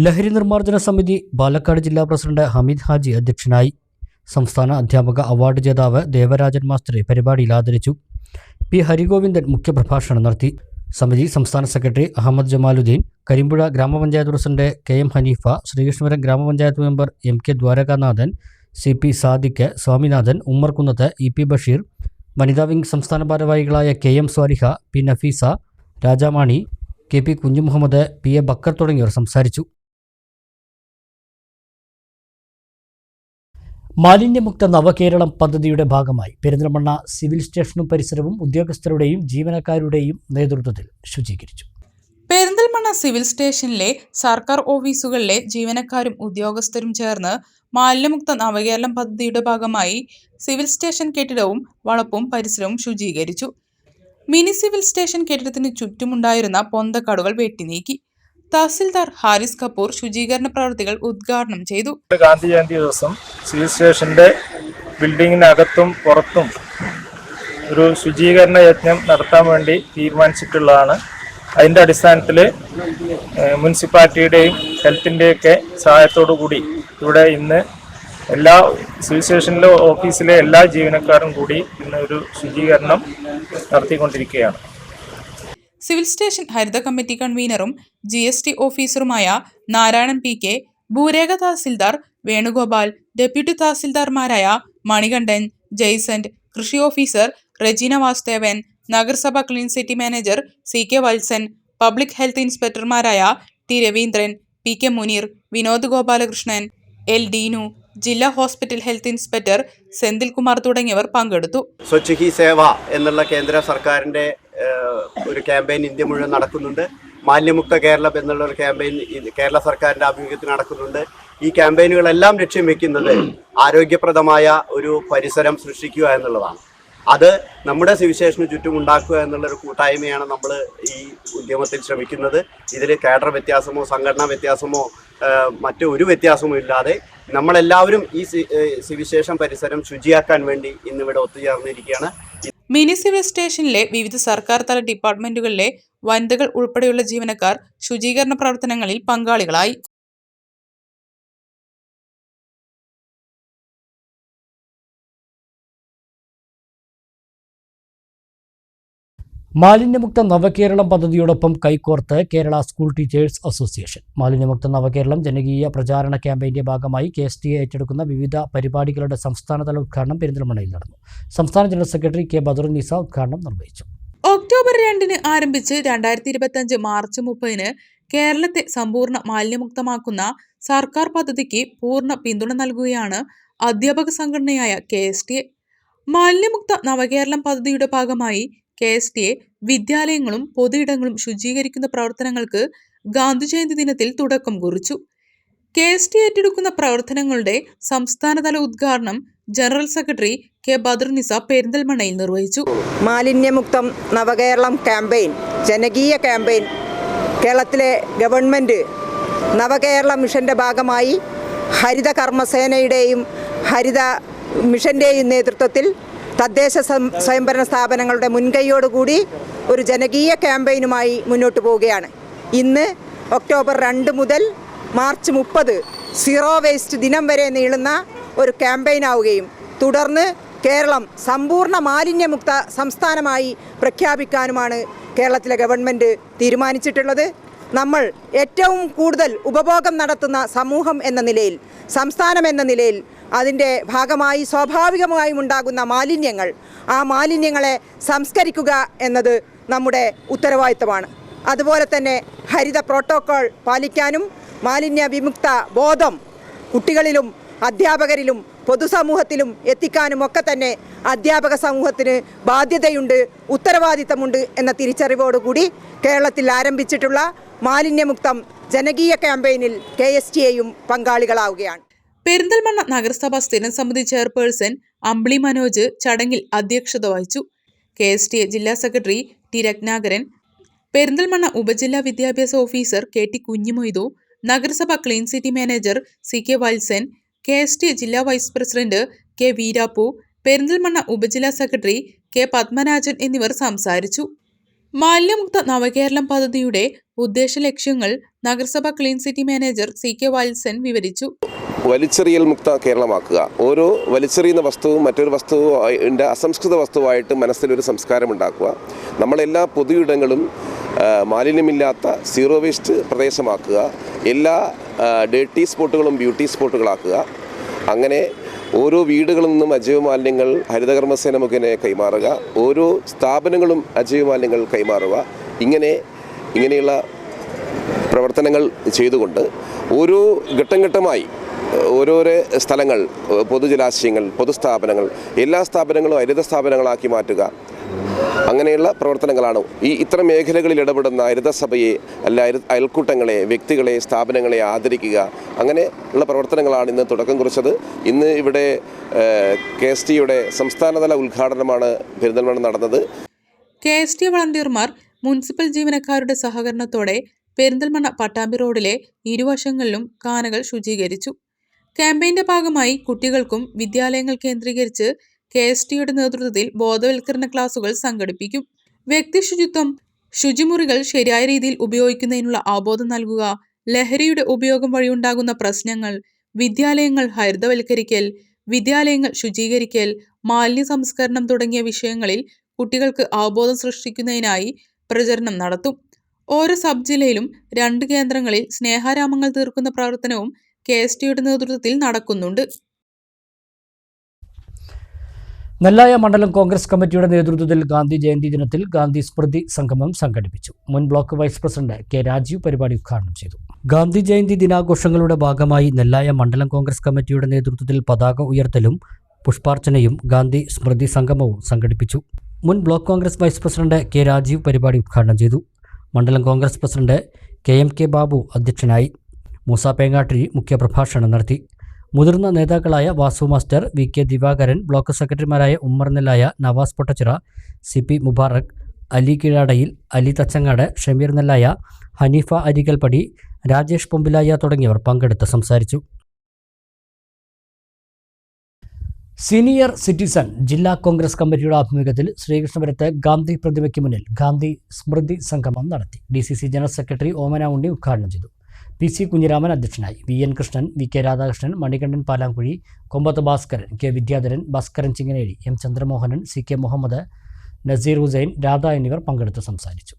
ലഹരി നിർമ്മാർജ്ജന സമിതി പാലക്കാട് ജില്ലാ പ്രസിഡന്റ് ഹമീദ് ഹാജി അധ്യക്ഷനായി. സംസ്ഥാന അധ്യാപക അവാർഡ് ജേതാവ് ദേവരാജൻ മാസ്റ്ററെ പരിപാടിയിൽ ആദരിച്ചു. പി ഹരിഗോവിന്ദൻ മുഖ്യപ്രഭാഷണം നടത്തി. സമിതി സംസ്ഥാന സെക്രട്ടറി അഹമ്മദ് ജമാലുദ്ദീൻ, കരിമ്പുഴ ഗ്രാമപഞ്ചായത്ത് പ്രസിഡന്റ് KM ഹനീഫ, ശ്രീകൃഷ്ണപുരം ഗ്രാമപഞ്ചായത്ത് member MK Dwarakanathan, CP Sadiq, Swaminathan, Ummerkunnath, EP Basheer, വനിതാ വിംഗ് സംസ്ഥാന ഭാരവാഹികളായ KM Swaliha, P Nafeesa, രാജാമാണി, KP Kunjumuhammad, PA Backer തുടങ്ങിയവർ സംസാരിച്ചു. മാലിന്യമുക്ത നവകേരളം പദ്ധതിയുടെ ഭാഗമായി പെരിന്തൽമണ്ണ സിവിൽ സ്റ്റേഷനും പരിസരവും ഉദ്യോഗസ്ഥരുടെയും ജീവനക്കാരുടെയും നേതൃത്വത്തിൽ ശുചീകരിച്ചു. പെരിന്തൽമണ്ണ സിവിൽ സ്റ്റേഷനിലെ സർക്കാർ ഓഫീസുകളിലെ ജീവനക്കാരും ഉദ്യോഗസ്ഥരും ചേർന്ന് മാലിന്യമുക്ത നവകേരളം പദ്ധതിയുടെ ഭാഗമായി സിവിൽ സ്റ്റേഷൻ കെട്ടിടവും വളപ്പും പരിസരവും ശുചീകരിച്ചു. മിനി സിവിൽ സ്റ്റേഷൻ കെട്ടിടത്തിന് ചുറ്റുമുണ്ടായിരുന്ന പൊന്തക്കാടുകൾ വെട്ടിനീക്കി. തഹസിൽദാർ ഹാരിസ് കപൂർ ശുചീകരണ പ്രവൃത്തികൾ ഉദ്ഘാടനം ചെയ്തു. ഗാന്ധി ജയന്തി ദിവസം സിവിൽ സ്റ്റേഷന്റെ ബിൽഡിങ്ങിനകത്തും പുറത്തും ഒരു ശുചീകരണ യജ്ഞം നടത്താൻ വേണ്ടി തീരുമാനിച്ചിട്ടുള്ളതാണ്. അതിൻ്റെ അടിസ്ഥാനത്തിൽ മുനിസിപ്പാലിറ്റിയുടെയും ഹെൽത്തിൻ്റെയൊക്കെ സഹായത്തോടു കൂടി ഇവിടെ ഇന്ന് എല്ലാ സിവിൽ സ്റ്റേഷനിലെ ഓഫീസിലെ എല്ലാ ജീവനക്കാരും കൂടി ഇന്ന് ഒരു ശുചീകരണം നടത്തിക്കൊണ്ടിരിക്കുകയാണ്. സിവിൽ സ്റ്റേഷൻ ഹരിത കമ്മിറ്റി കൺവീനറും GST ഓഫീസറുമായ നാരായണൻ PK, ഭൂരേഖ തഹസിൽദാർ വേണുഗോപാൽ, ഡെപ്യൂട്ടി തഹസിൽദാർമാരായ മണികണ്ഠൻ, ജയ്സന്റ്, കൃഷി ഓഫീസർ റെജീന വാസുദേവൻ, നഗരസഭ clean city manager CK Valsan, public health ഇൻസ്പെക്ടർമാരായ T Raveendran, PK Muneer, Vinod Gopalakrishnan, L Deenu, ജില്ലാ hospital health inspector Senthil Kumar തുടങ്ങിയവർ പങ്കെടുത്തു. സ്വച്ഛ് ഹി സേവ എന്നുള്ള കേന്ദ്ര സർക്കാരിൻ്റെ ഒരു ക്യാമ്പയിൻ ഇന്ത്യ മുഴുവൻ നടക്കുന്നുണ്ട്. മാലിന്യമുക്ത കേരളം എന്നുള്ള ഒരു ക്യാമ്പയിൻ കേരള സർക്കാരിൻ്റെ ആഭിമുഖ്യത്തിൽ നടക്കുന്നുണ്ട്. ഈ ക്യാമ്പയിനുകളെല്ലാം ലക്ഷ്യം വെക്കുന്നത് ആരോഗ്യപ്രദമായ ഒരു പരിസരം സൃഷ്ടിക്കുക എന്നുള്ളതാണ്. അത് നമ്മുടെ സിവിൽ സ്റ്റേഷന് ചുറ്റും ഉണ്ടാക്കുക എന്നുള്ളൊരു കൂട്ടായ്മയാണ് നമ്മൾ ഈ ഉദ്യമത്തിൽ ശ്രമിക്കുന്നത്. ഇതിൽ കാഡർ വ്യത്യാസമോ സംഘടനാ വ്യത്യാസമോ മറ്റു ഒരു വ്യത്യാസമോ ഇല്ലാതെ നമ്മളെല്ലാവരും ഈ സിവിൽ സ്റ്റേഷൻ പരിസരം ശുചിയാക്കാൻ വേണ്ടി ഇന്നിവിടെ ഒത്തുചേർന്നിരിക്കുകയാണ്. മിനി സിവിൽ സ്റ്റേഷനിലെ വിവിധ സർക്കാർ തല ഡിപ്പാർട്ട്മെന്റുകളിലെ വനിതകൾ ഉൾപ്പെടെയുള്ള ജീവനക്കാർ ശുചീകരണ പ്രവർത്തനങ്ങളിൽ പങ്കാളികളായി. മാലിന്യമുക്ത നവകേരളം പദ്ധതിയോടൊപ്പം കൈകോർത്ത് കേരള സ്കൂൾ ടീച്ചേഴ്സ് അസോസിയേഷൻ. മാലിന്യമുക്ത നവകേരളം ജനകീയ പ്രചാരണ ക്യാമ്പയിന്റെ ഭാഗമായി KSTA ഏറ്റെടുക്കുന്ന വിവിധ പരിപാടികളുടെ സംസ്ഥാനതല ഉദ്ഘാടനം പെരിന്തൽമണ്ണയിൽ നടന്നു. സംസ്ഥാന ജനറൽ സെക്രട്ടറി K ബദറുന്നീസ ഉദ്ഘാടനം നിർവഹിച്ചു. ഒക്ടോബർ 2 ആരംഭിച്ച് 2025 മാർച്ച് 30 കേരളത്തെ സമ്പൂർണ്ണ മാലിന്യമുക്തമാക്കുന്ന സർക്കാർ പദ്ധതിക്ക് പൂർണ്ണ പിന്തുണ നൽകുകയാണ് അധ്യാപക സംഘടനയായ KSTA. മാലിന്യമുക്ത നവകേരളം പദ്ധതിയുടെ ഭാഗമായി KSTA വിദ്യാലയങ്ങളും പൊതുയിടങ്ങളും ശുചീകരിക്കുന്ന പ്രവർത്തനങ്ങൾക്ക് ഗാന്ധി ജയന്തി ദിനത്തിൽ തുടക്കം കുറിച്ചു. KSTA ഏറ്റെടുക്കുന്ന പ്രവർത്തനങ്ങളുടെ സംസ്ഥാനതല ഉദ്ഘാടനം ജനറൽ സെക്രട്ടറി K ബദറുന്നീസ പെരിന്തൽമണ്ണയിൽ നിർവഹിച്ചു. മാലിന്യമുക്തം നവകേരളം ക്യാമ്പയിൻ ജനകീയ ക്യാമ്പയിൻ കേരളത്തിലെ ഗവൺമെൻറ് നവകേരള മിഷൻ്റെ ഭാഗമായി ഹരിത കർമ്മസേനയുടെയും ഹരിത മിഷൻ്റെയും നേതൃത്വത്തിൽ തദ്ദേശ സ്വയംഭരണ സ്ഥാപനങ്ങളുടെ മുൻകൈയോടുകൂടി ഒരു ജനകീയ ക്യാമ്പയിനുമായി മുന്നോട്ട് പോവുകയാണ്. ഇന്ന് ഒക്ടോബർ 2 മുതൽ മാർച്ച് 30 സീറോ വേസ്റ്റ് ദിനം വരെ നീളുന്ന ഒരു ക്യാമ്പയിനാവുകയും തുടർന്ന് കേരളം സമ്പൂർണ്ണ മാലിന്യമുക്ത സംസ്ഥാനമായി പ്രഖ്യാപിക്കാനുമാണ് കേരളത്തിലെ ഗവൺമെൻറ് തീരുമാനിച്ചിട്ടുള്ളത്. നമ്മൾ ഏറ്റവും കൂടുതൽ ഉപഭോഗം നടത്തുന്ന സമൂഹം എന്ന നിലയിൽ, സംസ്ഥാനം എന്ന നിലയിൽ അതിൻ്റെ ഭാഗമായി സ്വാഭാവികമായും ഉണ്ടാകുന്ന മാലിന്യങ്ങൾ, ആ മാലിന്യങ്ങളെ സംസ്കരിക്കുക എന്നത് നമ്മുടെ ഉത്തരവാദിത്തമാണ്. അതുപോലെ തന്നെ ഹരിത പ്രോട്ടോക്കോൾ പാലിക്കാനും മാലിന്യ വിമുക്ത ബോധം കുട്ടികളിലും അധ്യാപകരിലും പൊതുസമൂഹത്തിലും എത്തിക്കാനുമൊക്കെ തന്നെ അധ്യാപക സമൂഹത്തിന് ബാധ്യതയുണ്ട്, ഉത്തരവാദിത്തമുണ്ട് എന്ന തിരിച്ചറിവോടുകൂടി കേരളത്തിൽ ആരംഭിച്ചിട്ടുള്ള മാലിന്യമുക്തം ജനകീയ ക്യാമ്പയിനിൽ KSTAയും പങ്കാളികളാവുകയാണ്. പെരിന്തൽമണ്ണ നഗരസഭാ സ്ഥിരം സമിതി ചെയർപേഴ്സൺ അമ്പിളി മനോജ് ചടങ്ങിൽ അധ്യക്ഷത വഹിച്ചു. KSTA ജില്ലാ സെക്രട്ടറി T രത്നാകരൻ, പെരിന്തൽമണ്ണ ഉപജില്ലാ വിദ്യാഭ്യാസ ഓഫീസർ KT കുഞ്ഞിമൊയ്തു, നഗരസഭ clean city manager CK Valsan, KSTA ജില്ലാ vice president K Veerappu, Perinthalmanna ഉപജില്ലാ സെക്രട്ടറി K പത്മരാജൻ എന്നിവർ സംസാരിച്ചു. മാലിന്യമുക്ത നവകേരളം പദ്ധതിയുടെ ഉദ്ദേശ ലക്ഷ്യങ്ങൾ നഗരസഭ clean city manager CK Valsan വിവരിച്ചു. വലിച്ചെറിയൽ മുക്ത കേരളമാക്കുക. ഓരോ വലിച്ചെറിയുന്ന വസ്തുവും മറ്റൊരു വസ്തുവിൻ്റെ അസംസ്കൃത വസ്തുവായിട്ട് മനസ്സിലൊരു സംസ്കാരം ഉണ്ടാക്കുക. നമ്മളെല്ലാ പൊതുയിടങ്ങളും മാലിന്യമില്ലാത്ത സീറോ വേസ്റ്റ് പ്രദേശമാക്കുക. എല്ലാ ഡേർട്ടി സ്പോട്ടുകളും ബ്യൂട്ടി സ്പോട്ടുകളാക്കുക. അങ്ങനെ ഓരോ വീടുകളിൽ നിന്നും അജൈവ മാലിന്യങ്ങൾ ഹരിതകർമ്മസേന മുഖേന കൈമാറുക. ഓരോ സ്ഥാപനങ്ങളും അജൈവ മാലിന്യങ്ങൾ കൈമാറുക. ഇങ്ങനെയുള്ള പ്രവർത്തനങ്ങൾ ചെയ്തുകൊണ്ട് ഓരോ ഘട്ടം ഘട്ടമായി ഓരോരോ സ്ഥലങ്ങൾ, പൊതുജലാശയങ്ങൾ, പൊതുസ്ഥാപനങ്ങൾ, എല്ലാ സ്ഥാപനങ്ങളും ഹരിത സ്ഥാപനങ്ങളാക്കി മാറ്റുക. അങ്ങനെയുള്ള പ്രവർത്തനങ്ങളാണ് ഇത്തരം മേഖലകളിൽ ഇടപെടുന്ന ഹരിതസഭയെ, അയൽക്കൂട്ടങ്ങളെ, വ്യക്തികളെ, സ്ഥാപനങ്ങളെ ആദരിക്കുക. അങ്ങനെയുള്ള പ്രവർത്തനങ്ങളാണ് ഇന്ന് തുടക്കം കുറിച്ചത്. ഇന്ന് ഇവിടെ KSTയുടെ സംസ്ഥാനതല ഉദ്ഘാടനമാണ് പെരിന്തൽമണ്ണ നടന്നത്. KST വളണ്ടിയർമാർ മുനിസിപ്പൽ ജീവനക്കാരുടെ സഹകരണത്തോടെ പെരിന്തൽമണ്ണ പട്ടാമ്പി റോഡിലെ ഇരുവശങ്ങളിലും കാനകൾ ശുചീകരിച്ചു. ക്യാമ്പയിന്റെ ഭാഗമായി കുട്ടികൾക്കും വിദ്യാലയങ്ങൾ കേന്ദ്രീകരിച്ച് KSTയുടെ നേതൃത്വത്തിൽ ബോധവൽക്കരണ ക്ലാസുകൾ സംഘടിപ്പിക്കും. വ്യക്തി ശുചിത്വം, ശുചിമുറികൾ ശരിയായ രീതിയിൽ ഉപയോഗിക്കുന്നതിനുള്ള അവബോധം നൽകുക, ലഹരിയുടെ ഉപയോഗം വഴിയുണ്ടാകുന്ന പ്രശ്നങ്ങൾ, വിദ്യാലയങ്ങൾ ഹരിതവൽക്കരിക്കൽ, വിദ്യാലയങ്ങൾ ശുചീകരിക്കൽ, മാലിന്യ സംസ്കരണം തുടങ്ങിയ വിഷയങ്ങളിൽ കുട്ടികൾക്ക് അവബോധം സൃഷ്ടിക്കുന്നതിനായി പ്രചരണം നടത്തും. ഓരോ സബ് ജില്ലയിലും 2 കേന്ദ്രങ്ങളിൽ സ്നേഹാരാമങ്ങൾ തീർക്കുന്ന പ്രവർത്തനവും KSTയുടെ നേതൃത്വത്തിൽ നടക്കുന്നുണ്ട്. നെല്ലായ മണ്ഡലം കോൺഗ്രസ് കമ്മിറ്റിയുടെ നേതൃത്വത്തിൽ ഗാന്ധി ജയന്തി ദിനത്തിൽ ഗാന്ധി സ്മൃതി സംഗമം സംഘടിപ്പിച്ചു. മുൻ block vice president K. Rajeev പരിപാടി ഉദ്ഘാടനം ചെയ്തു. ഗാന്ധി ജയന്തി ദിനാഘോഷങ്ങളുടെ ഭാഗമായി നെല്ലായ മണ്ഡലം കോൺഗ്രസ് കമ്മിറ്റിയുടെ നേതൃത്വത്തിൽ പതാക ഉയർത്തലും പുഷ്പാർച്ചനയും ഗാന്ധി സ്മൃതി സംഗമവും സംഘടിപ്പിച്ചു. മുൻ block Congress vice president K. Rajeev പരിപാടി ഉദ്ഘാടനം ചെയ്തു. മണ്ഡലം കോൺഗ്രസ് പ്രസിഡന്റ് KMK ബാബു അധ്യക്ഷനായി. മൂസ പേങ്ങാട്ടിരി മുഖ്യപ്രഭാഷണം നടത്തി. മുതിർന്ന നേതാക്കളായ Vasu master, VK Divakaran, block സെക്രട്ടറിമാരായ ഉമ്മർ നെല്ലായ, നവാസ് പൊട്ടച്ചിറ, CP മുബാറക്, അലി കീഴാടയിൽ, അലി തച്ചങ്ങാട്, ഷമീർ നെല്ലായ, ഹനീഫ അരികൽപ്പടി, രാജേഷ് പൊമ്പിലായ തുടങ്ങിയവർ പങ്കെടുത്ത് സംസാരിച്ചു. സീനിയർ സിറ്റിസൺ ജില്ലാ കോൺഗ്രസ് കമ്മിറ്റിയുടെ ആഭിമുഖ്യത്തിൽ ശ്രീകൃഷ്ണപുരത്ത് ഗാന്ധി പ്രതിമയ്ക്ക് മുന്നിൽ ഗാന്ധി സ്മൃതി സംഗമം നടത്തി. DCC ജനറൽ സെക്രട്ടറി ഓമന ഉണ്ണി ഉദ്ഘാടനം ചെയ്തു. PC കുഞ്ഞിരാമൻ അധ്യക്ഷനായി. VN കൃഷ്ണൻ, VK രാധാകൃഷ്ണൻ, മണികണ്ഠൻ പാലാങ്കുഴി, കൊമ്പത്ത് Bhaskaran, K. Vidyadharan, Bhaskaran ചിങ്ങനേരി, M. Chandramohanan, CK Muhammad, Naseer Hussain, Radha എന്നിവർ പങ്കെടുത്ത് സംസാരിച്ചു.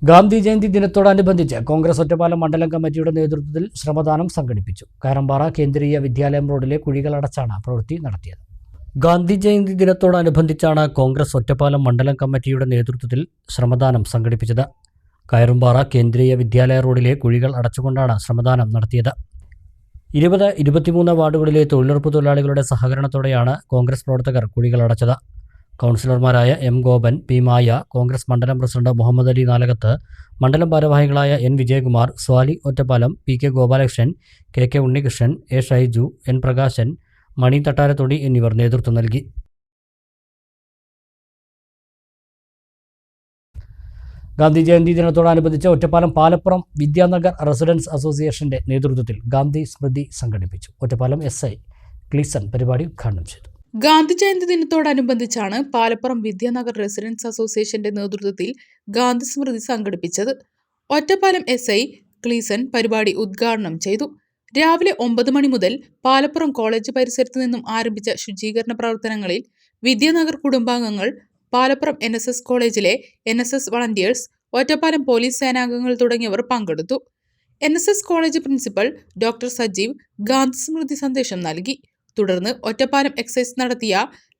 ഗാന്ധി ജയന്തി ദിനത്തോടനുബന്ധിച്ച് കോൺഗ്രസ് ഒറ്റപ്പാലം മണ്ഡലം കമ്മിറ്റിയുടെ നേതൃത്വത്തിൽ ശ്രമദാനം സംഘടിപ്പിച്ചു. കയറമ്പാറ കേന്ദ്രീയ വിദ്യാലയം റോഡിലെ കുഴികളടച്ചാണ് പ്രവൃത്തി നടത്തിയത്. ഗാന്ധി ജയന്തി ദിനത്തോടനുബന്ധിച്ചാണ് കോൺഗ്രസ് ഒറ്റപ്പാലം മണ്ഡലം കമ്മിറ്റിയുടെ നേതൃത്വത്തിൽ ശ്രമദാനം സംഘടിപ്പിച്ചത്. കയറുംപാറ കേന്ദ്രീയ വിദ്യാലയ റോഡിലെ കുഴികൾ അടച്ചുകൊണ്ടാണ് ശ്രമദാനം നടത്തിയത്. 20-23 വാർഡുകളിലെ തൊഴിലുറപ്പ് തൊഴിലാളികളുടെ സഹകരണത്തോടെയാണ് കോൺഗ്രസ് പ്രവർത്തകർ കുഴികൾ അടച്ചത്. കൗൺസിലർമാരായ M. ഗോപൻ, P. മായ, കോൺഗ്രസ് മണ്ഡലം പ്രസിഡന്റ് മുഹമ്മദ് അലി നാലകത്ത്, മണ്ഡലം ഭാരവാഹികളായ N. Vijayakumar, Swali Ottapalam, PK Gopalakrishnan, KK Unnikrishnan, A. Shaiju, N. Prakashan, മണി തട്ടാരത്തൊടി എന്നിവർ നേതൃത്വം നൽകി. ഗാന്ധി ജയന്തി ദിനത്തോടനുബന്ധിച്ച് ഒറ്റപ്പാലം പാലപ്പുറം വിദ്യാനഗർ റെസിഡൻസ് അസോസിയേഷന്റെ നേതൃത്വത്തിൽ ഗാന്ധി സ്മൃതി സംഘടിപ്പിച്ചു. ഒറ്റപ്പാലം SI ക്ലീസൺ പരിപാടി ഉദ്ഘാടനം ചെയ്തു. ഗാന്ധി ജയന്തി ദിനത്തോടനുബന്ധിച്ചാണ് പാലപ്പുറം വിദ്യാനഗർ റെസിഡൻസ് അസോസിയേഷന്റെ നേതൃത്വത്തിൽ ഗാന്ധി സ്മൃതി സംഘടിപ്പിച്ചത്. ഒറ്റപ്പാലം SI ക്ലീസൺ പരിപാടി ഉദ്ഘാടനം ചെയ്തു. രാവിലെ 9 മണി മുതൽ പാലപ്പുറം കോളേജ് പരിസരത്ത് നിന്നും ആരംഭിച്ച ശുചീകരണ പ്രവർത്തനങ്ങളിൽ വിദ്യാനഗർ കുടുംബാംഗങ്ങൾ, പാലപ്പുറം NSS കോളേജിലെ NSS വളണ്ടിയേഴ്സ്, ഒറ്റപ്പാലം പോലീസ് സേനാംഗങ്ങൾ തുടങ്ങിയവർ പങ്കെടുത്തു. NSS college principal doctor Sajeev Gandhi സ്മൃതി സന്ദേശം നൽകി. തുടർന്ന് ഒറ്റപ്പാലം എക്സൈസ് നടത്തിയ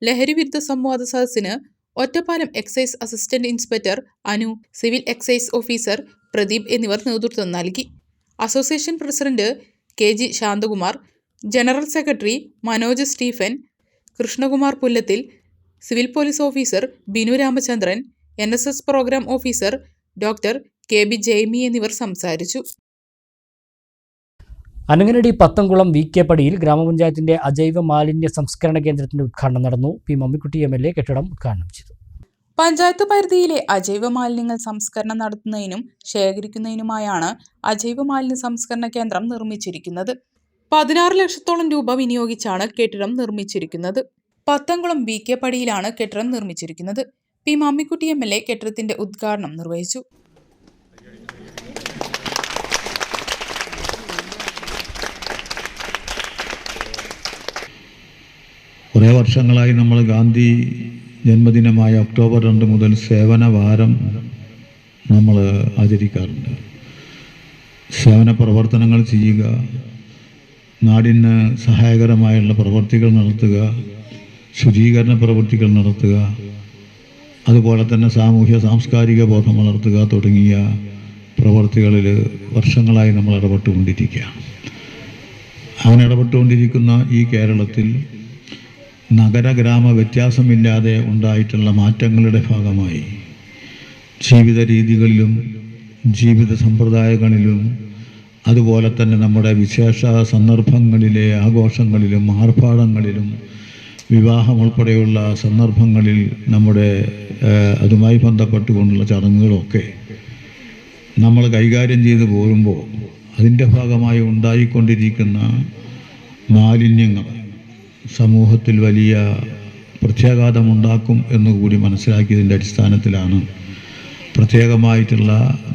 ലഹരിവിരുദ്ധ സംവാദ സദസ്സിന് Ottapalam excise assistant inspector Anu, civil excise officer Pradeep എന്നിവർ നേതൃത്വം നൽകി. Association president KG Santhakumar, general secretary Manoj Stephen, Krishnakumar Pullathil, civil police officer Binu Ramachandran, NSS programme officer doctor KB Jaimy എന്നിവർ സംസാരിച്ചു. അനങ്ങനടി പത്തംകുളം VK പടിയിൽ ഗ്രാമപഞ്ചായത്തിന്റെ അജൈവ മാലിന്യ സംസ്കരണ കേന്ദ്രത്തിന്റെ ഉദ്ഘാടനം നടന്നു. P. മമ്മിക്കുട്ടി MLA കെട്ടിടം ഉദ്ഘാടനം ചെയ്തു. പഞ്ചായത്ത് പരിധിയിലെ അജൈവ മാലിന്യങ്ങൾ സംസ്കരണം നടത്തുന്നതിനും ശേഖരിക്കുന്നതിനുമായാണ് അജൈവ മാലിന്യ സംസ്കരണ കേന്ദ്രം നിർമ്മിച്ചിരിക്കുന്നത്. 16 ലക്ഷത്തോളം രൂപ വിനിയോഗിച്ചാണ് കെട്ടിടം നിർമ്മിച്ചിരിക്കുന്നത്. പത്തംകുളം BK പടിയിലാണ് കെട്ടിടം നിർമ്മിച്ചിരിക്കുന്നത്. പി മമ്മിക്കുട്ടി MLA കെട്ടിടത്തിന്റെ ഉദ്ഘാടനം നിർവഹിച്ചു. കുറേ വർഷങ്ങളായി നമ്മൾ ഗാന്ധി ജന്മദിനമായ ഒക്ടോബർ 2 മുതൽ സേവന വാരം നമ്മൾ ആചരിക്കാറുണ്ട്. സേവന പ്രവർത്തനങ്ങൾ ചെയ്യുക, നാടിന് സഹായകരമായുള്ള പ്രവർത്തികൾ നടത്തുക, ശുചീകരണ പ്രവൃത്തികൾ നടത്തുക, അതുപോലെ തന്നെ സാമൂഹ്യ സാംസ്കാരിക ബോധം വളർത്തുക തുടങ്ങിയ പ്രവർത്തികളിൽ വർഷങ്ങളായി നമ്മൾ ഇടപെട്ടുകൊണ്ടിരിക്കുകയാണ്. അങ്ങനെ ഇടപെട്ടുകൊണ്ടിരിക്കുന്ന ഈ കേരളത്തിൽ നഗര ഗ്രാമ വ്യത്യാസമില്ലാതെ ഉണ്ടായിട്ടുള്ള മാറ്റങ്ങളുടെ ഭാഗമായി ജീവിത രീതികളിലും ജീവിത സമ്പ്രദായങ്ങളിലും അതുപോലെ തന്നെ നമ്മുടെ വിശേഷ സന്ദർഭങ്ങളിലെ ആഘോഷങ്ങളിലും ആർഭാടങ്ങളിലും വിവാഹം ഉൾപ്പെടെയുള്ള സന്ദർഭങ്ങളിൽ നമ്മുടെ അതുമായി ബന്ധപ്പെട്ടുകൊണ്ടുള്ള ചടങ്ങുകളൊക്കെ നമ്മൾ കൈകാര്യം ചെയ്തു പോരുമ്പോൾ അതിൻ്റെ ഭാഗമായി ഉണ്ടായിക്കൊണ്ടിരിക്കുന്ന മാലിന്യങ്ങൾ സമൂഹത്തിൽ വലിയ പ്രത്യാഘാതമുണ്ടാക്കും എന്നുകൂടി മനസ്സിലാക്കിയതിൻ്റെ അടിസ്ഥാനത്തിലാണ് പ്രത്യേകമായിട്ടുള്ള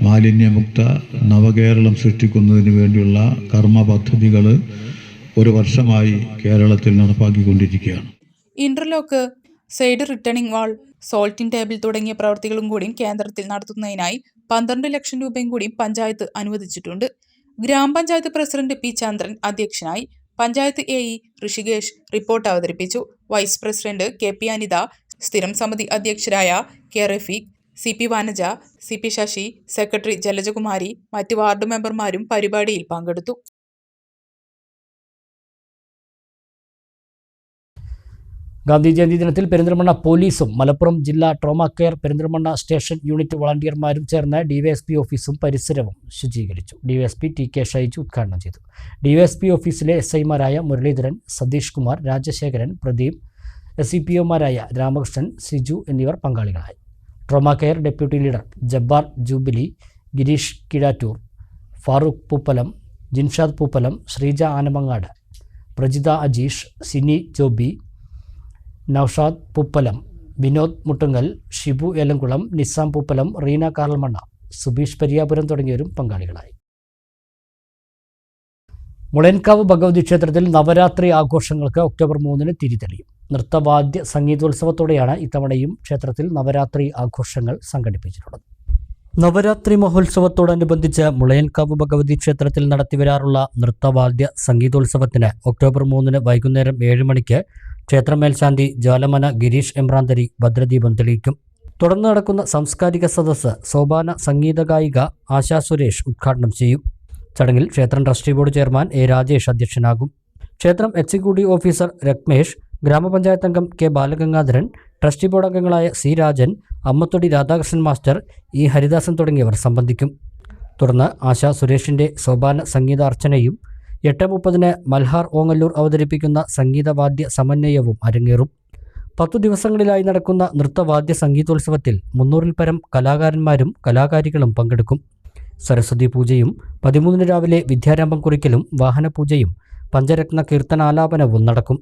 മാലിന്യമുക്ത നവകേരളം സൃഷ്ടിക്കുന്നതിന് വേണ്ടിയുള്ള കർമ്മ പദ്ധതികൾ ഒരു വർഷമായി കേരളത്തിൽ നടപ്പാക്കിക്കൊണ്ടിരിക്കുകയാണ്. ഇന്റർലോക്ക്, സൈഡ് റിട്ടേണിംഗ് വാൾ, സോൾട്ടിംഗ് ടേബിൾ തുടങ്ങിയ പ്രവൃത്തികളും കൂടി കേന്ദ്രത്തിൽ നടത്തുന്നതിനായി 12 ലക്ഷം രൂപയും കൂടി പഞ്ചായത്ത് അനുവദിച്ചിട്ടുണ്ട്. ഗ്രാമപഞ്ചായത്ത് പ്രസിഡന്റ് പി ചന്ദ്രൻ അധ്യക്ഷനായി. പഞ്ചായത്ത് AE ഋഷികേഷ് റിപ്പോർട്ട് അവതരിപ്പിച്ചു. വൈസ് പ്രസിഡന്റ് KP അനിത, സ്ഥിരം സമിതി അധ്യക്ഷരായ K Rafeeq, CP Vanaja, CP Sasi, secretary Jalajakumari, മറ്റ് വാർഡ് മെമ്പർമാരും പരിപാടിയിൽ പങ്കെടുത്തു. ഗാന്ധി ജയന്തി ദിനത്തിൽ പെരിന്തൽമണ്ണ പോലീസും മലപ്പുറം ജില്ലാ trauma care Perinthalmanna station unit വളണ്ടിയർമാരും ചേർന്ന് DYSP ഓഫീസും പരിസരവും ശുചീകരിച്ചു. DYSP TK ഷൈജു ഉദ്ഘാടനം ചെയ്തു. DYSP ഓഫീസിലെ SIമാരായ മുരളീധരൻ, സതീഷ് കുമാർ, രാജശേഖരൻ, പ്രദീപ്, SCPOമാരായ രാമകൃഷ്ണൻ, സിജു എന്നിവർ പങ്കാളികളായി. Trauma care deputy leader Jabbar Jubilee, Gireesh Kizhattur, Farooq Pooppalam, Jinshad Pooppalam, Sreeja Anamangad, Prajitha Ajeesh, Sini Joby, Noushad Pooppalam, Vinod Muttungal, Shibu Elamkulam, Nisam Pooppalam, Reena Karalmanna, Subeesh Pariyapuram തുടങ്ങിയവരും പങ്കാളികളായി. മുളയൻകാവ് ഭഗവതി ക്ഷേത്രത്തിൽ നവരാത്രി ആഘോഷങ്ങൾക്ക് ഒക്ടോബർ 3 തിരിതെളിയും. നൃത്തവാദ്യ സംഗീതോത്സവത്തോടെയാണ് ഇത്തവണയും ക്ഷേത്രത്തിൽ നവരാത്രി ആഘോഷങ്ങൾ സംഘടിപ്പിച്ചിട്ടുള്ളത്. നവരാത്രി മഹോത്സവത്തോടനുബന്ധിച്ച് മുളയൻകാവ് ഭഗവതി ക്ഷേത്രത്തിൽ നടത്തിവരാറുള്ള നൃത്തവാദ്യ സംഗീതോത്സവത്തിന് ഒക്ടോബർ 3 വൈകുന്നേരം 7 മണിക്ക് ക്ഷേത്ര മേൽശാന്തി ജ്വാലമന ഗിരീഷ് എമ്പ്രാന്തരി ഭദ്രദീപം തെളിയിക്കും. തുടർന്ന് നടക്കുന്ന സാംസ്കാരിക സദസ്സ് സോപാന സംഗീത ഗായിക ആശാ സുരേഷ് ഉദ്ഘാടനം ചെയ്യും. ചടങ്ങിൽ ക്ഷേത്രം trustee board chairman A Rajesh അധ്യക്ഷനാകും. ക്ഷേത്രം എക്സിക്യൂട്ടീവ് ഓഫീസർ രത്മേഷ്, ഗ്രാമപഞ്ചായത്ത് അംഗം K ബാലഗംഗാധരൻ, ട്രസ്റ്റി ബോർഡ് അംഗങ്ങളായ C Rajan, Ammathodi Radhakrishnan master, E Haridasan തുടങ്ങിയവർ സംബന്ധിക്കും. തുടർന്ന് ആശാ സുരേഷിൻ്റെ സോപാന സംഗീതാർച്ചനയും 8:30 മൽഹാർ ഓങ്ങല്ലൂർ അവതരിപ്പിക്കുന്ന സംഗീതവാദ്യ സമന്വയവും അരങ്ങേറും. 10 ദിവസങ്ങളിലായി നടക്കുന്ന നൃത്തവാദ്യ സംഗീതോത്സവത്തിൽ 300-ൽ പരം കലാകാരന്മാരും കലാകാരികളും പങ്കെടുക്കും. സരസ്വതി പൂജയും 13 രാവിലെ വിദ്യാരംഭം കുറിക്കലും വാഹനപൂജയും പഞ്ചരത്ന കീർത്തനാലാപനവും നടക്കും.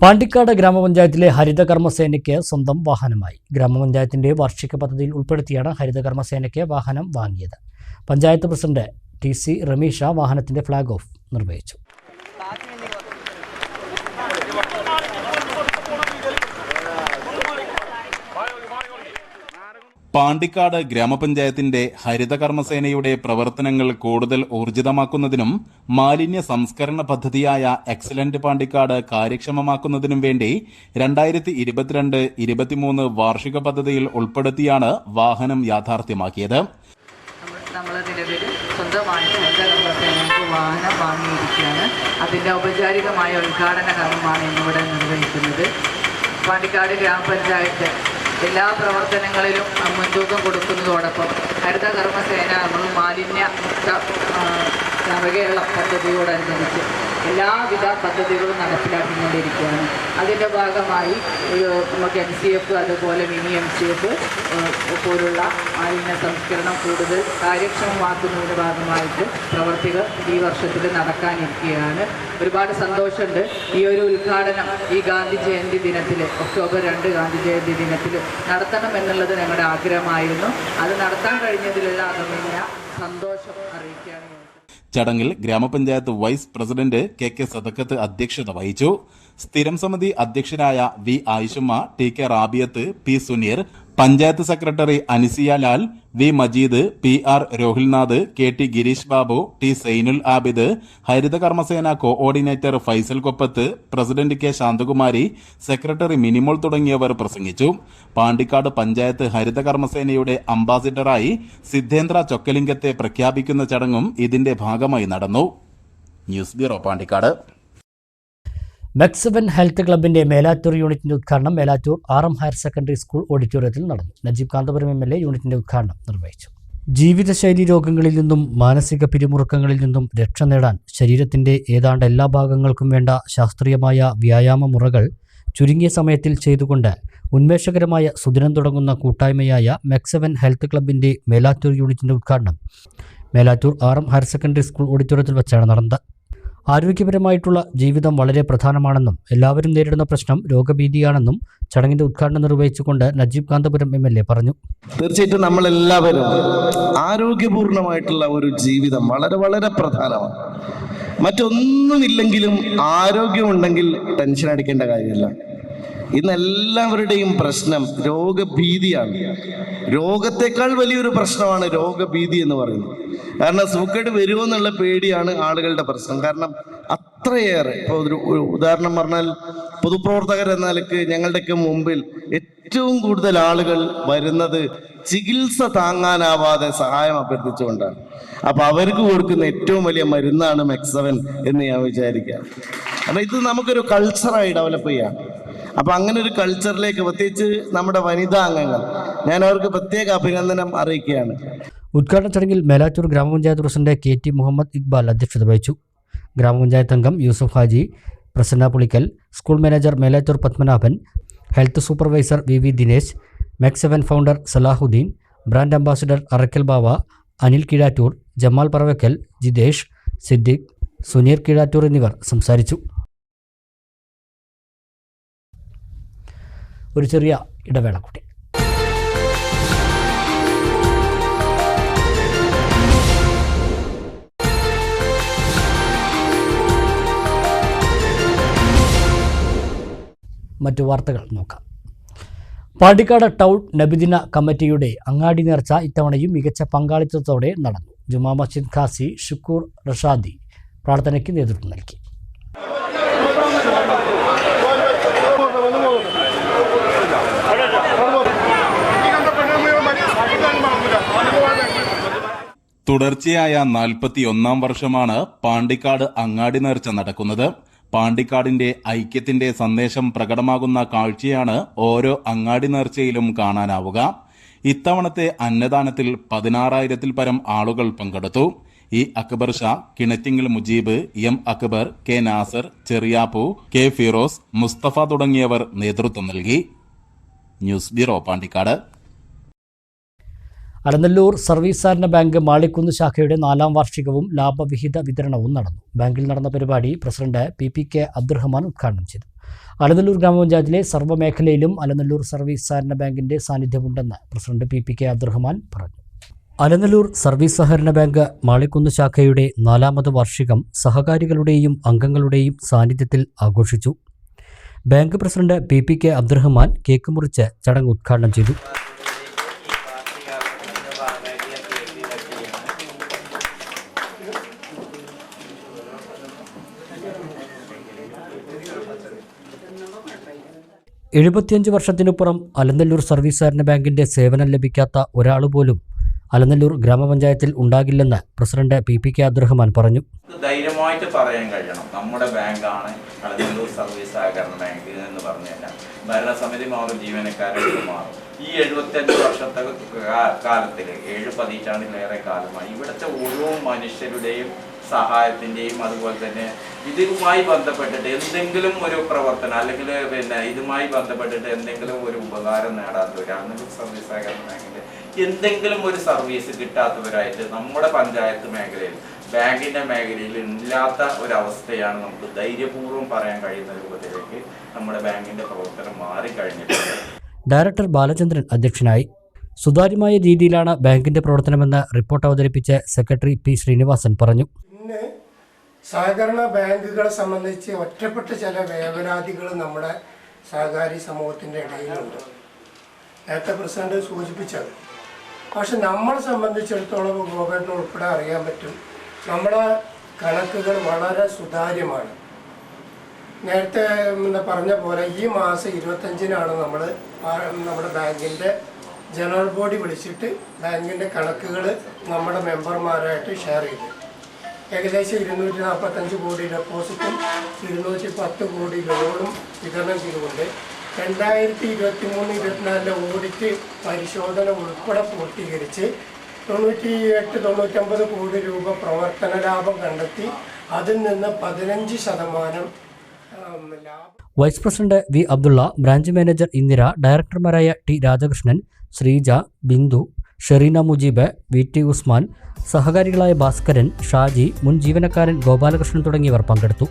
പാണ്ടിക്കാട് ഗ്രാമപഞ്ചായത്തിലെ ഹരിതകർമ്മസേനയ്ക്ക് സ്വന്തം വാഹനമായി. ഗ്രാമപഞ്ചായത്തിന്റെ വാർഷിക പദ്ധതിയിൽ ഉൾപ്പെടുത്തിയാണ് ഹരിതകർമ്മസേനയ്ക്ക് വാഹനം വാങ്ങിയത്. പഞ്ചായത്ത് പ്രസിഡന്റ് TC റമീഷ വാഹനത്തിന്റെ ഫ്ളാഗ് ഓഫ് നിർവഹിച്ചു. പാണ്ടിക്കാട് ഗ്രാമപഞ്ചായത്തിന്റെ ഹരിതകർമ്മസേനയുടെ പ്രവർത്തനങ്ങൾ കൂടുതൽ ഊർജിതമാക്കുന്നതിനും മാലിന്യ സംസ്കരണ പദ്ധതിയായ എക്സലന്റ് പാണ്ടിക്കാട് കാര്യക്ഷമമാക്കുന്നതിനും വേണ്ടി 2022-23 വാർഷിക പദ്ധതിയിൽ ഉൾപ്പെടുത്തിയാണ് വാഹനം യാഥാർത്ഥ്യമാക്കിയത്. നമ്മൾ നിലവിൽ സ്വന്തമായിട്ട് ഹരിതകർമ്മസേനയ്ക്ക് വാഹനം വാങ്ങിയിരിക്കുകയാണ്. അതിൻ്റെ ഔപചാരികമായ ഉദ്ഘാടന കർമ്മമാണ് ഇന്നിവിടെ നിർവഹിക്കുന്നത്. പാണ്ടിക്കാട് ഗ്രാമപഞ്ചായത്ത് എല്ലാ പ്രവർത്തനങ്ങളിലും മുൻതൂക്കം കൊടുക്കുന്നതോടൊപ്പം ഹരിതകർമ്മസേന നമ്മൾ മാലിന്യ മുക്ത നവകേരളം പദ്ധതിയോടനുബന്ധിച്ച് എല്ലാവിധ പദ്ധതികളും നടപ്പിലാക്കിക്കൊണ്ടിരിക്കുകയാണ്. അതിൻ്റെ ഭാഗമായി നമുക്ക് MCF അതുപോലെ മിനി MCF പോലുള്ള മാലിന്യ സംസ്കരണം കൂടുതൽ കാര്യക്ഷമമാക്കുന്നതിൻ്റെ ഭാഗമായിട്ട് പ്രവർത്തികൾ ഈ വർഷത്തിൽ നടക്കാനിരിക്കുകയാണ്. ഒരുപാട് സന്തോഷമുണ്ട്. ഈ ഒരു ഉദ്ഘാടനം ഈ ഗാന്ധി ജയന്തി ദിനത്തിൽ ഒക്ടോബർ 2 ഗാന്ധി ജയന്തി ദിനത്തിൽ നടത്തണം എന്നുള്ളത് ഞങ്ങളുടെ ആഗ്രഹമായിരുന്നു. അത് നടത്താൻ കഴിഞ്ഞതിലുള്ള അകമന്യ സന്തോഷം അറിയിക്കുകയാണ്. ചടങ്ങിൽ ഗ്രാമപഞ്ചായത്ത് വൈസ് പ്രസിഡന്റ് KK സദക്കത്ത് അധ്യക്ഷത വഹിച്ചു. സ്ഥിരം സമിതി അധ്യക്ഷരായ V Ayishumma, TK Rabiyath, P Suneer, panchayat secretary Anisiya Lal, V Majeed, PR Rohilnath, KT Gireesh Babu, T Sainul Abid, ഹരിത കർമ്മസേന coordinator Faisal Koppath, president K Shanthakumari, secretary Minimol തുടങ്ങിയവർ പ്രസംഗിച്ചു. പാണ്ടിക്കാട് പഞ്ചായത്ത് ഹരിത കർമ്മസേനയുടെ അംബാസിഡറായി സിദ്ധേന്ദ്ര ചൊക്കലിംഗത്തെ പ്രഖ്യാപിക്കുന്ന ചടങ്ങും ഇതിന്റെ ഭാഗമായി നടന്നു. News bureau, Pandikkad. MEC seven health ക്ലബിന്റെ മേലാറ്റൂർ യൂണിറ്റിന്റെ ഉദ്ഘാടനം Melattur RM higher secondary school ഓഡിറ്റോറിയത്തിൽ നടന്നു. നജീബ് കാന്തപുരം MLA യൂണിറ്റിന്റെ ഉദ്ഘാടനം നിർവഹിച്ചു. ജീവിതശൈലി രോഗങ്ങളിൽ നിന്നും മാനസിക പിരിമുറുക്കങ്ങളിൽ നിന്നും രക്ഷ നേടാൻ ശരീരത്തിന്റെ ഏതാണ്ട് എല്ലാ ഭാഗങ്ങൾക്കും വേണ്ട ശാസ്ത്രീയമായ വ്യായാമ മുറകൾ ചുരുങ്ങിയ സമയത്തിൽ ചെയ്തുകൊണ്ട് ഉന്മേഷകരമായ സുദിനം തുടങ്ങുന്ന കൂട്ടായ്മയായ മെക്സവൻ ഹെൽത്ത് ക്ലബിന്റെ മേലാറ്റൂർ യൂണിറ്റിന്റെ ഉദ്ഘാടനം Melattur RM higher secondary school ഓഡിറ്റോറിയത്തിൽ വെച്ചാണ് നടന്നത്. ആരോഗ്യപരമായിട്ടുള്ള ജീവിതം വളരെ പ്രധാനമാണെന്നും എല്ലാവരും നേരിടുന്ന പ്രശ്നം രോഗഭീതിയാണെന്നും ചടങ്ങിന്റെ ഉദ്ഘാടനം നിർവഹിച്ചുകൊണ്ട് നജീബ് കാന്തപുരം MLA പറഞ്ഞു. തീർച്ചയായിട്ടും നമ്മളെല്ലാവരും ആരോഗ്യപൂർണമായിട്ടുള്ള ഒരു ജീവിതം വളരെ വളരെ പ്രധാനമാണ്. മറ്റൊന്നുമില്ലെങ്കിലും ആരോഗ്യമുണ്ടെങ്കിൽ ടെൻഷൻ അടിക്കേണ്ട കാര്യമല്ല. ഇന്ന് എല്ലാവരുടെയും പ്രശ്നം രോഗഭീതിയാണ്. രോഗത്തെക്കാൾ വലിയൊരു പ്രശ്നമാണ് രോഗഭീതി എന്ന് പറയുന്നത്. കാരണം സൂക്കേട് വരുമോ എന്നുള്ള പേടിയാണ് ആളുകളുടെ പ്രശ്നം. കാരണം അത്രയേറെ, ഇപ്പോൾ ഒരു ഉദാഹരണം പറഞ്ഞാൽ പൊതുപ്രവർത്തകർ എന്ന നിലയ്ക്ക് ഞങ്ങളുടെയൊക്കെ മുമ്പിൽ ഏറ്റവും കൂടുതൽ ആളുകൾ വരുന്നത് ചികിത്സ താങ്ങാനാവാതെ സഹായം അഭ്യർത്ഥിച്ചുകൊണ്ടാണ്. അപ്പൊ അവർക്ക് കൊടുക്കുന്ന ഏറ്റവും വലിയ മരുന്നാണ് മെക്സവൻ എന്ന് ഞാൻ വിചാരിക്കുക. കാരണം ഇത് നമുക്കൊരു കൾച്ചറായി ഡെവലപ്പ് ചെയ്യാം. അപ്പൊ അങ്ങനെ ഒരു കൾച്ചറിലേക്ക് പ്രത്യേകിച്ച് നമ്മുടെ വനിതാ അംഗങ്ങൾ, ഞാൻ അവർക്ക് പ്രത്യേക അഭിനന്ദനം അറിയിക്കുകയാണ്. ഉദ്ഘാടന ചടങ്ങിൽ മേലാറ്റൂർ ഗ്രാമപഞ്ചായത്ത് പ്രസിഡന്റ് KT മുഹമ്മദ് ഇക്ബാൽ അധ്യക്ഷത വഹിച്ചു. ഗ്രാമപഞ്ചായത്ത് അംഗം Yusuf Haji, Prasanna Pulikkal, school manager Melattur Padmanabhan, health supervisor VV Dinesh, MEC seven founder Salahuddin, brand ambassador Arakkal Bava, Anil Keezhattur, Jamal Paravakkal, Jithesh, Siddique, Suneer Keezhattur എന്നിവർ സംസാരിച്ചു. ഒരു ചെറിയ ഇടവേള കൂടി. മറ്റു വാർത്തകൾ നോക്കാം. പാണ്ടിക്കാട് ടൗൺ നബിദിന കമ്മിറ്റിയുടെ അങ്ങാടി നേർച്ച ഇത്തവണയും മികച്ച പങ്കാളിത്തത്തോടെ നടന്നു. ജുമാ മസ്ജിദ് ഖാസി ഷുക്കൂർ റഷാദി പ്രാർത്ഥനയ്ക്ക് നേതൃത്വം നൽകി. തുടർച്ചയായ 41-ാം വർഷമാണ് പാണ്ടിക്കാട് അങ്ങാടി നേർച്ച നടക്കുന്നത്. പാണ്ടിക്കാടിന്റെ ഐക്യത്തിന്റെ സന്ദേശം പ്രകടമാകുന്ന കാഴ്ചയാണ് ഓരോ അങ്ങാടി നേർച്ചയിലും കാണാനാവുക. ഇത്തവണത്തെ അന്നദാനത്തിൽ 16,000-ൽ പരം ആളുകൾ പങ്കെടുത്തു. E Akbar Shah, Kinattingal Mujeeb, M Akbar, K Nasar, Cheriyappu, K Firoz, Mustafa തുടങ്ങിയവർ നേതൃത്വം നൽകി. News bureau, Pandikkad. Alanallur service സഹകരണ ബാങ്ക് മാളിക്കുന്ന് ശാഖയുടെ 4ാം വാർഷികവും ലാഭവിഹിത വിതരണവും നടന്നു. ബാങ്കിൽ നടന്ന പരിപാടി പ്രസിഡന്റ് PPK അബ്ദുറഹ്മാൻ ഉദ്ഘാടനം ചെയ്തു. അലനല്ലൂർ ഗ്രാമപഞ്ചായത്തിലെ സർവ്വമേഖലയിലും അലനല്ലൂർ സർവീസ് സഹകരണ ബാങ്കിന്റെ സാന്നിധ്യമുണ്ടെന്ന് പ്രസിഡന്റ് PPK അബ്ദുറഹ്മാൻ പറഞ്ഞു. അലനല്ലൂർ സർവീസ് സഹകരണ ബാങ്ക് മാളിക്കുന്ന് ശാഖയുടെ 4ാമത് വാർഷികം സഹകാരികളുടെയും അംഗങ്ങളുടെയും സാന്നിധ്യത്തിൽ ആഘോഷിച്ചു. Bank president PPK Abdurahman cake മുറിച്ച് ചടങ്ങ് ഉദ്ഘാടനം ചെയ്തു. എഴുപത്തിയഞ്ച് വർഷത്തിനുപുറം അലനല്ലൂർ സർവീസ് സഹകരണ ബാങ്കിന്റെ സേവനം ലഭിക്കാത്ത ഒരാൾ പോലും അലനല്ലൂർ ഗ്രാമപഞ്ചായത്തിൽ ഉണ്ടാകില്ലെന്ന് പ്രസിഡന്റ് PPK അബ്ദുറഹ്മാൻ പറഞ്ഞു. ധൈര്യമായിട്ട് പറയാൻ കഴിയണം, നമ്മുടെ ബാങ്കാണ് അലനല്ലൂർ സർവീസ് സഹകരണ ബാങ്ക് എന്ന് പറഞ്ഞാൽ ഭരണസമിതി മാറും, ജീവനക്കാരുടെ മാറും. ഈ 75 വർഷത്തെ കാലത്തിൽ 7 പതിറ്റാണ്ടിലേറെ കാലമായി ഇവിടുത്തെ ഓരോ മനുഷ്യരുടെയും സഹായത്തിൻ്റെയും അതുപോലെ തന്നെ ഇതുമായി ബന്ധപ്പെട്ടിട്ട് എന്തെങ്കിലും ഒരു പ്രവർത്തനം അല്ലെങ്കിൽ ഇതുമായി ബന്ധപ്പെട്ടിട്ട് എന്തെങ്കിലും ഒരു ഉപകാരം നേടാത്തവരാണ് സർവീസ് സഹകരണ ബാങ്കിൻ്റെ എന്തെങ്കിലും ഒരു സർവീസ് കിട്ടാത്തവരായിട്ട് നമ്മുടെ പഞ്ചായത്ത് മേഖലയിൽ ബാങ്കിൻ്റെ മേഖലയിൽ ഇല്ലാത്ത ഒരവസ്ഥയാണ് നമുക്ക് ധൈര്യപൂർവ്വം പറയാൻ കഴിയുന്ന രൂപത്തിലേക്ക് നമ്മുടെ ബാങ്കിൻ്റെ പ്രവർത്തനം മാറിക്കഴിഞ്ഞിട്ടുണ്ട്. ഡയറക്ടർ ബാലചന്ദ്രൻ അധ്യക്ഷനായി. സുതാര്യമായ രീതിയിലാണ് ബാങ്കിന്റെ പ്രവർത്തനമെന്ന് റിപ്പോർട്ട് അവതരിപ്പിച്ച സെക്രട്ടറി പി ശ്രീനിവാസൻ പറഞ്ഞു. ഇന്ന് സഹകരണ ബാങ്കുകളെ സംബന്ധിച്ച് ഒറ്റപ്പെട്ട ചില വേവലാതികൾ നമ്മുടെ സഹകാരി സമൂഹത്തിൻ്റെ ഇടയിലുണ്ട്. നേരത്തെ പ്രസിഡന്റ് സൂചിപ്പിച്ചത്. പക്ഷെ നമ്മളെ സംബന്ധിച്ചിടത്തോളം ഗോപേട്ടന് ഉൾപ്പെടെ അറിയാൻ പറ്റും, നമ്മുടെ കണക്കുകൾ വളരെ സുതാര്യമാണ്. നേരത്തെ പറഞ്ഞ പോലെ ഈ മാസം 25-നാണ് നമ്മൾ നമ്മുടെ ബാങ്കിൻ്റെ ജനറൽ ബോഡി വിളിച്ചിട്ട് ബാങ്കിൻ്റെ കണക്കുകൾ നമ്മുടെ മെമ്പർമാരായിട്ട് ഷെയർ ചെയ്തു. ഏകദേശം 245 കോടി ഡെപ്പോസിറ്റും 210 കോടി ലോണും വിതരണം ചെയ്തുകൊണ്ട് 2023-24 ഓഡിറ്റ് പരിശോധന ഉൾപ്പെടെ പൂർത്തീകരിച്ച് 98-99 കോടി രൂപ പ്രവർത്തന ലാഭം കണ്ടെത്തി അതിൽ നിന്ന് 15% ലാഭം. Vice president V Abdulla, branch manager Indira, ഡയറക്ടർമാരായ T Rajakrishnan, Sreeja, Bindu, Shereena Mujeeb, V T Usman, സഹകാരികളായ ഭാസ്കരൻ, ഷാജി, മുൻ ജീവനക്കാരൻ ഗോപാലകൃഷ്ണൻ തുടങ്ങിയവർ പങ്കെടുത്തു.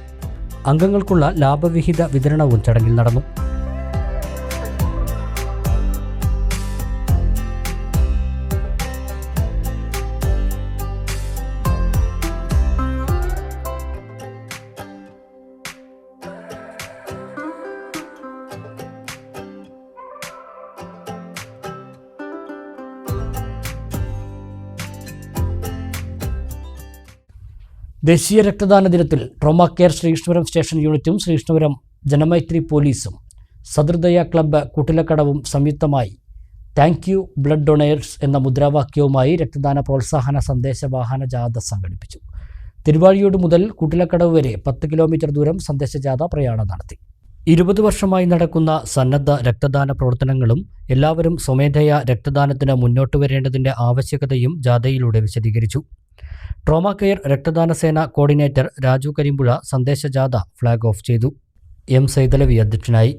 അംഗങ്ങൾക്കുള്ള ലാഭവിഹിത വിതരണവും ചടങ്ങിൽ നടന്നു. ദേശീയ രക്തദാന ദിനത്തിൽ ട്രോമ കെയർ ശ്രീകൃഷ്ണപുരം സ്റ്റേഷൻ യൂണിറ്റും ശ്രീകൃഷ്ണപുരം ജനമൈത്രി പോലീസും സദൃദയ ക്ലബ്ബ് കൂട്ടിലക്കടവും സംയുക്തമായി താങ്ക് യു ബ്ലഡ് ഡൊണേഴ്സ് എന്ന മുദ്രാവാക്യവുമായി രക്തദാന പ്രോത്സാഹന സന്ദേശ വാഹന ജാഥ സംഘടിപ്പിച്ചു. തിരുവാഴിയോട് മുതൽ കൂട്ടിലക്കടവ് വരെ 10 കിലോമീറ്റർ ദൂരം സന്ദേശജാഥ പ്രയാണം നടത്തി. 20 വർഷമായി നടക്കുന്ന സന്നദ്ധ രക്തദാന പ്രവർത്തനങ്ങളും എല്ലാവരും സ്വമേധയാ രക്തദാനത്തിന് മുന്നോട്ട് വരേണ്ടതിൻ്റെ ആവശ്യകതയും ജാഥയിലൂടെ വിശദീകരിച്ചു. ട്രോമ കെയർ രക്തദാന സേന കോർഡിനേറ്റർ രാജു കരിമ്പുഴ സന്ദേശജാഥ ഫ്ലാഗ് ഓഫ് ചെയ്തു. എം സൈതലവി അധ്യക്ഷനായി.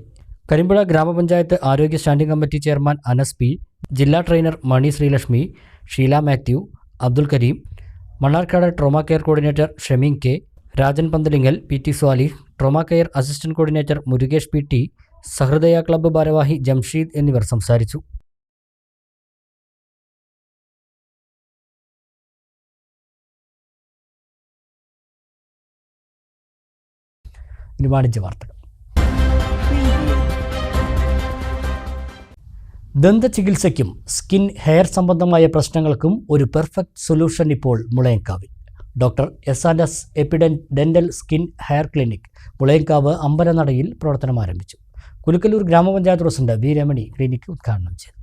കരിമ്പുഴ ഗ്രാമപഞ്ചായത്ത് ആരോഗ്യ standing committee chairman Anas P, ജില്ലാ trainer Mani Sreelakshmi, Sheela Mathew, Abdul Kareem, Mannarkkad trauma care coordinator Shameen K, Rajan Panthalingal, P T Swalih, trauma care assistant coordinator Murukesh P T, Sahrudaya club ഭാരവാഹി ജംഷീദ് എന്നിവർ സംസാരിച്ചു. ഇനി വാണിജ്യ വാർത്തകൾ. ദന്തചികിത്സയ്ക്കും സ്കിൻ ഹെയർ സംബന്ധമായ പ്രശ്നങ്ങൾക്കും ഒരു പെർഫെക്റ്റ് സൊല്യൂഷൻ ഇപ്പോൾ മുളയങ്കാവിൽ. Doctor S&S Epident dental skin hair clinic Mulayankavu അമ്പലനടയിൽ പ്രവർത്തനം ആരംഭിച്ചു. കുലുക്കല്ലൂർ ഗ്രാമപഞ്ചായത്ത് പ്രസിഡന്റ് വി രമണി ക്ലിനിക് ഉദ്ഘാടനം ചെയ്തു.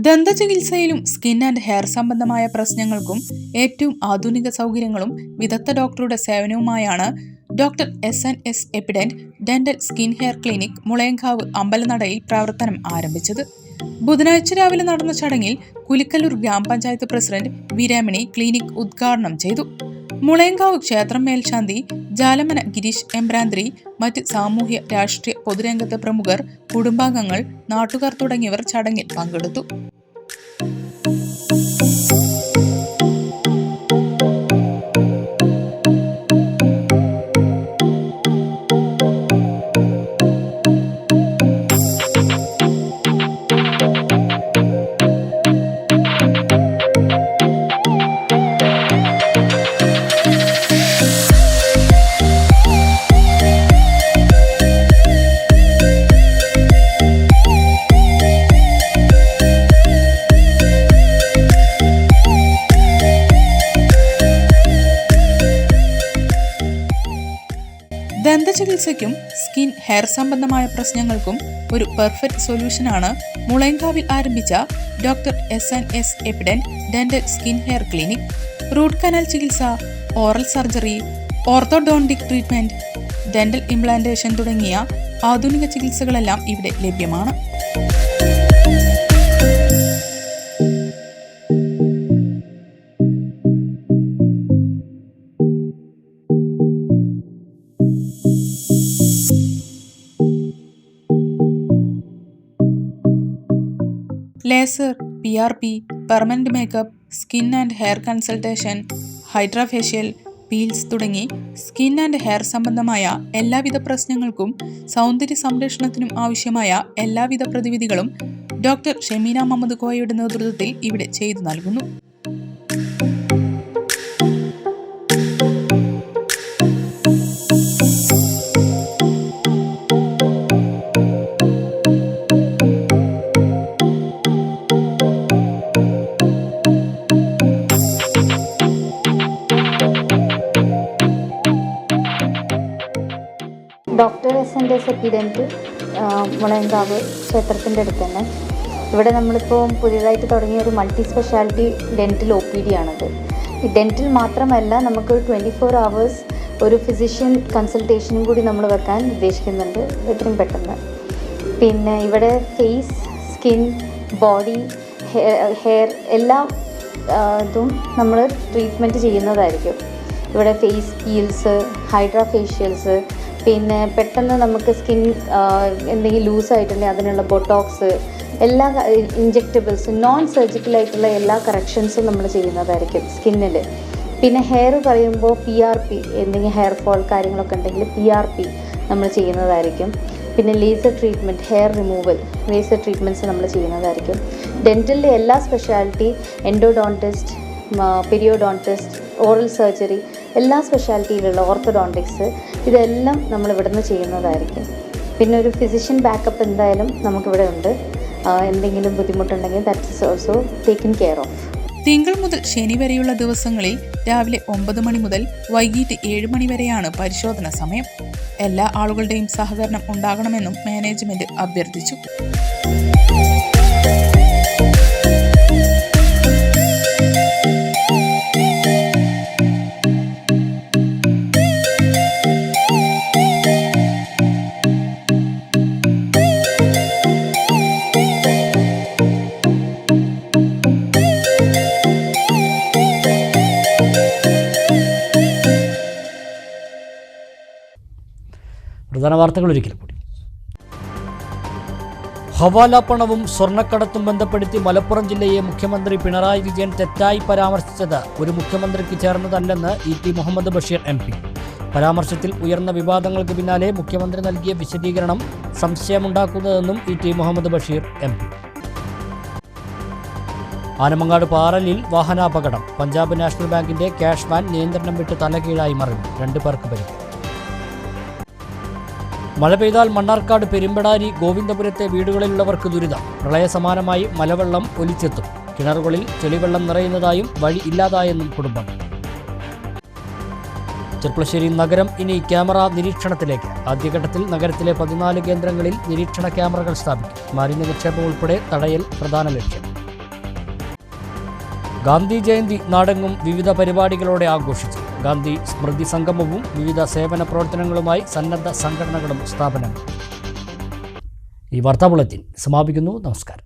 ദന്തചികിത്സയിലും സ്കിൻ ആൻഡ് ഹെയർ സംബന്ധമായ പ്രശ്നങ്ങൾക്കും ഏറ്റവും ആധുനിക സൗകര്യങ്ങളും വിദഗ്ധ ഡോക്ടറുടെ സേവനവുമായാണ് doctor S&S Epident dental skin hair clinic Mulayankavu അമ്പലനടയിൽ പ്രവർത്തനം ആരംഭിച്ചത്. ബുധനാഴ്ച രാവിലെ നടന്ന ചടങ്ങിൽ കുലുക്കല്ലൂർ ഗ്രാമപഞ്ചായത്ത് പ്രസിഡന്റ് വി രമണി ക്ലിനിക് ഉദ്ഘാടനം ചെയ്തു. മുളയങ്കാവ് ക്ഷേത്രം മേൽശാന്തി ജാലമന ഗിരീഷ് എംബ്രാന്തിരി, മറ്റ് സാമൂഹ്യ രാഷ്ട്രീയ പൊതുരംഗത്തെ പ്രമുഖർ, കുടുംബാംഗങ്ങൾ, നാട്ടുകാർ തുടങ്ങിയവർ ചടങ്ങിൽ പങ്കെടുത്തു. ദന്തചികിത്സയ്ക്കും സ്കിൻ ഹെയർ സംബന്ധമായ പ്രശ്നങ്ങൾക്കും ഒരു പെർഫെക്റ്റ് സൊല്യൂഷനാണ് മുളയങ്കാവിൽ ആരംഭിച്ച doctor S&S Epident dental skin hair clinic. Root canal ചികിത്സ, oral surgery, orthodontic treatment, dental implantation തുടങ്ങിയ ആധുനിക ചികിത്സകളെല്ലാം ഇവിടെ ലഭ്യമാണ്. Laser, PRP, permanent makeup, skin and hair consultation, hydrafacial, peels തുടങ്ങി സ്കിൻ ആൻഡ് ഹെയർ സംബന്ധമായ എല്ലാവിധ പ്രശ്നങ്ങൾക്കും സൗന്ദര്യ സംരക്ഷണത്തിനും ആവശ്യമായ എല്ലാവിധ പ്രതിവിധികളും ഡോക്ടർ ഷെമീന മുഹമ്മദ് കോയയുടെ നേതൃത്വത്തിൽ ഇവിടെ ചെയ്തു നൽകുന്നു. ഡോക്ടർ SNDS ഡെന്റ് മുളയങ്കാവ് ക്ഷേത്രത്തിൻ്റെ അടുത്ത് തന്നെ. ഇവിടെ നമ്മളിപ്പോൾ പുതിയതായിട്ട് തുടങ്ങിയ ഒരു മൾട്ടി സ്പെഷ്യാലിറ്റി ഡെൻറ്റൽ OPD ആണത്. ഈ ഡെൻറ്റൽ മാത്രമല്ല, നമുക്കൊരു 24 hours ഒരു ഫിസിഷ്യൻ കൺസൾട്ടേഷനും കൂടി നമ്മൾ വെക്കാൻ ഉദ്ദേശിക്കുന്നുണ്ട് എത്രയും പെട്ടെന്ന്. പിന്നെ ഇവിടെ ഫേസ്, സ്കിൻ, ബോഡി, ഹെയർ എല്ലാ ഇതും നമ്മൾ ട്രീറ്റ്മെൻറ്റ് ചെയ്യുന്നതായിരിക്കും. ഇവിടെ ഫേസ് പീൽസ്, ഹൈഡ്രാഫേഷ്യൽസ്, പിന്നെ പെട്ടെന്ന് നമുക്ക് സ്കിൻ എന്തെങ്കിലും ലൂസായിട്ടുണ്ടെങ്കിൽ അതിനുള്ള ബൊട്ടോക്സ്, എല്ലാ ഇഞ്ചെക്റ്റബിൾസ്, നോൺ സർജിക്കലായിട്ടുള്ള എല്ലാ കറക്ഷൻസും നമ്മൾ ചെയ്യുന്നതായിരിക്കും സ്കിന്നിൽ. പിന്നെ ഹെയർ പറയുമ്പോൾ PRP, എന്തെങ്കിലും ഹെയർ ഫോൾ കാര്യങ്ങളൊക്കെ ഉണ്ടെങ്കിൽ PRP നമ്മൾ ചെയ്യുന്നതായിരിക്കും. പിന്നെ laser treatment, hair removal, laser treatments നമ്മൾ ചെയ്യുന്നതായിരിക്കും. ഡെൻറ്റലിലെ എല്ലാ speciality, endodontist, periodontist, oral surgery, എല്ലാ സ്പെഷ്യാലിറ്റിയിലുള്ള ഓർത്തോഡോണ്ടിക്സ്, ഇതെല്ലാം നമ്മൾ ഇവിടുന്ന് ചെയ്യുന്നതായിരിക്കും. പിന്നെ ഒരു ഫിസിഷ്യൻ ബാക്കപ്പ് എന്തായാലും നമുക്കിവിടെ ഉണ്ട്. എന്തെങ്കിലും ബുദ്ധിമുട്ടുണ്ടെങ്കിൽ that is also taken care of. തിങ്കൾ മുതൽ ശനി വരെയുള്ള ദിവസങ്ങളിൽ രാവിലെ 9 മണി മുതൽ വൈകിട്ട് 7 മണി വരെയാണ് പരിശോധന സമയം. എല്ലാ ആളുകളുടെയും സഹകരണം ഉണ്ടാകണമെന്നും മാനേജ്മെന്റ് അഭ്യർത്ഥിച്ചു. പ്രധാന വാർത്തകൾ ഒരിക്കൽ കൂടി. ഹവാല പണവും സ്വർണ്ണക്കടത്തും ബന്ധപ്പെടുത്തി മലപ്പുറം ജില്ലയെ മുഖ്യമന്ത്രി പിണറായി വിജയൻ തെറ്റായി പരാമർശിച്ചത് ഒരു മുഖ്യമന്ത്രിക്ക് ചേർന്നതല്ലെന്ന് ET മുഹമ്മദ് ബഷീർ MP. പരാമർശത്തിൽ ഉയർന്ന വിവാദങ്ങൾക്ക് പിന്നാലെ മുഖ്യമന്ത്രി നൽകിയ വിശദീകരണം സംശയമുണ്ടാക്കുന്നതെന്നും ET മുഹമ്മദ് ബഷീർ MP. ആനമങ്ങാട് പാറലിൽ വാഹനാപകടം. പഞ്ചാബ് നാഷണൽ ബാങ്കിന്റെ ക്യാഷ് വാൻ നിയന്ത്രണം വിട്ട് തലകീഴായി മറിഞ്ഞു. 2 പേർക്ക് പരിക്ക്. മഴ പെയ്താൽ മണ്ണാർക്കാട് പെരുമ്പടാരി ഗോവിന്ദപുരത്തെ വീടുകളിലുള്ളവർക്ക് ദുരിതം. പ്രളയസമാനമായി മലവെള്ളം ഒലിച്ചെത്തും. കിണറുകളിൽ ചെളിവെള്ളം നിറയുന്നതായും വഴി ഇല്ലാതായെന്നും കുടുംബം. ചെർപ്പളശ്ശേരി നഗരം ഇനി ക്യാമറ നിരീക്ഷണത്തിലേക്ക്. ആദ്യഘട്ടത്തിൽ നഗരത്തിലെ 14 കേന്ദ്രങ്ങളിൽ നിരീക്ഷണ ക്യാമറകൾ സ്ഥാപിക്കും. മാലിന്യ നിക്ഷേപം ഉൾപ്പെടെ തടയൽ പ്രധാന ലക്ഷ്യം. ഗാന്ധി ജയന്തി നാടെങ്ങും വിവിധ പരിപാടികളോടെ ആഘോഷിച്ചു. ഗാന്ധി സ്മൃതി സംഗമവും വിവിധ സേവന പ്രവർത്തനങ്ങളുമായി സന്നദ്ധ സംഘടനകളും സ്ഥാപനങ്ങളും. ഈ വാർത്താ ബുള്ളറ്റിൻ സമാപിക്കുന്നു. നമസ്കാരം.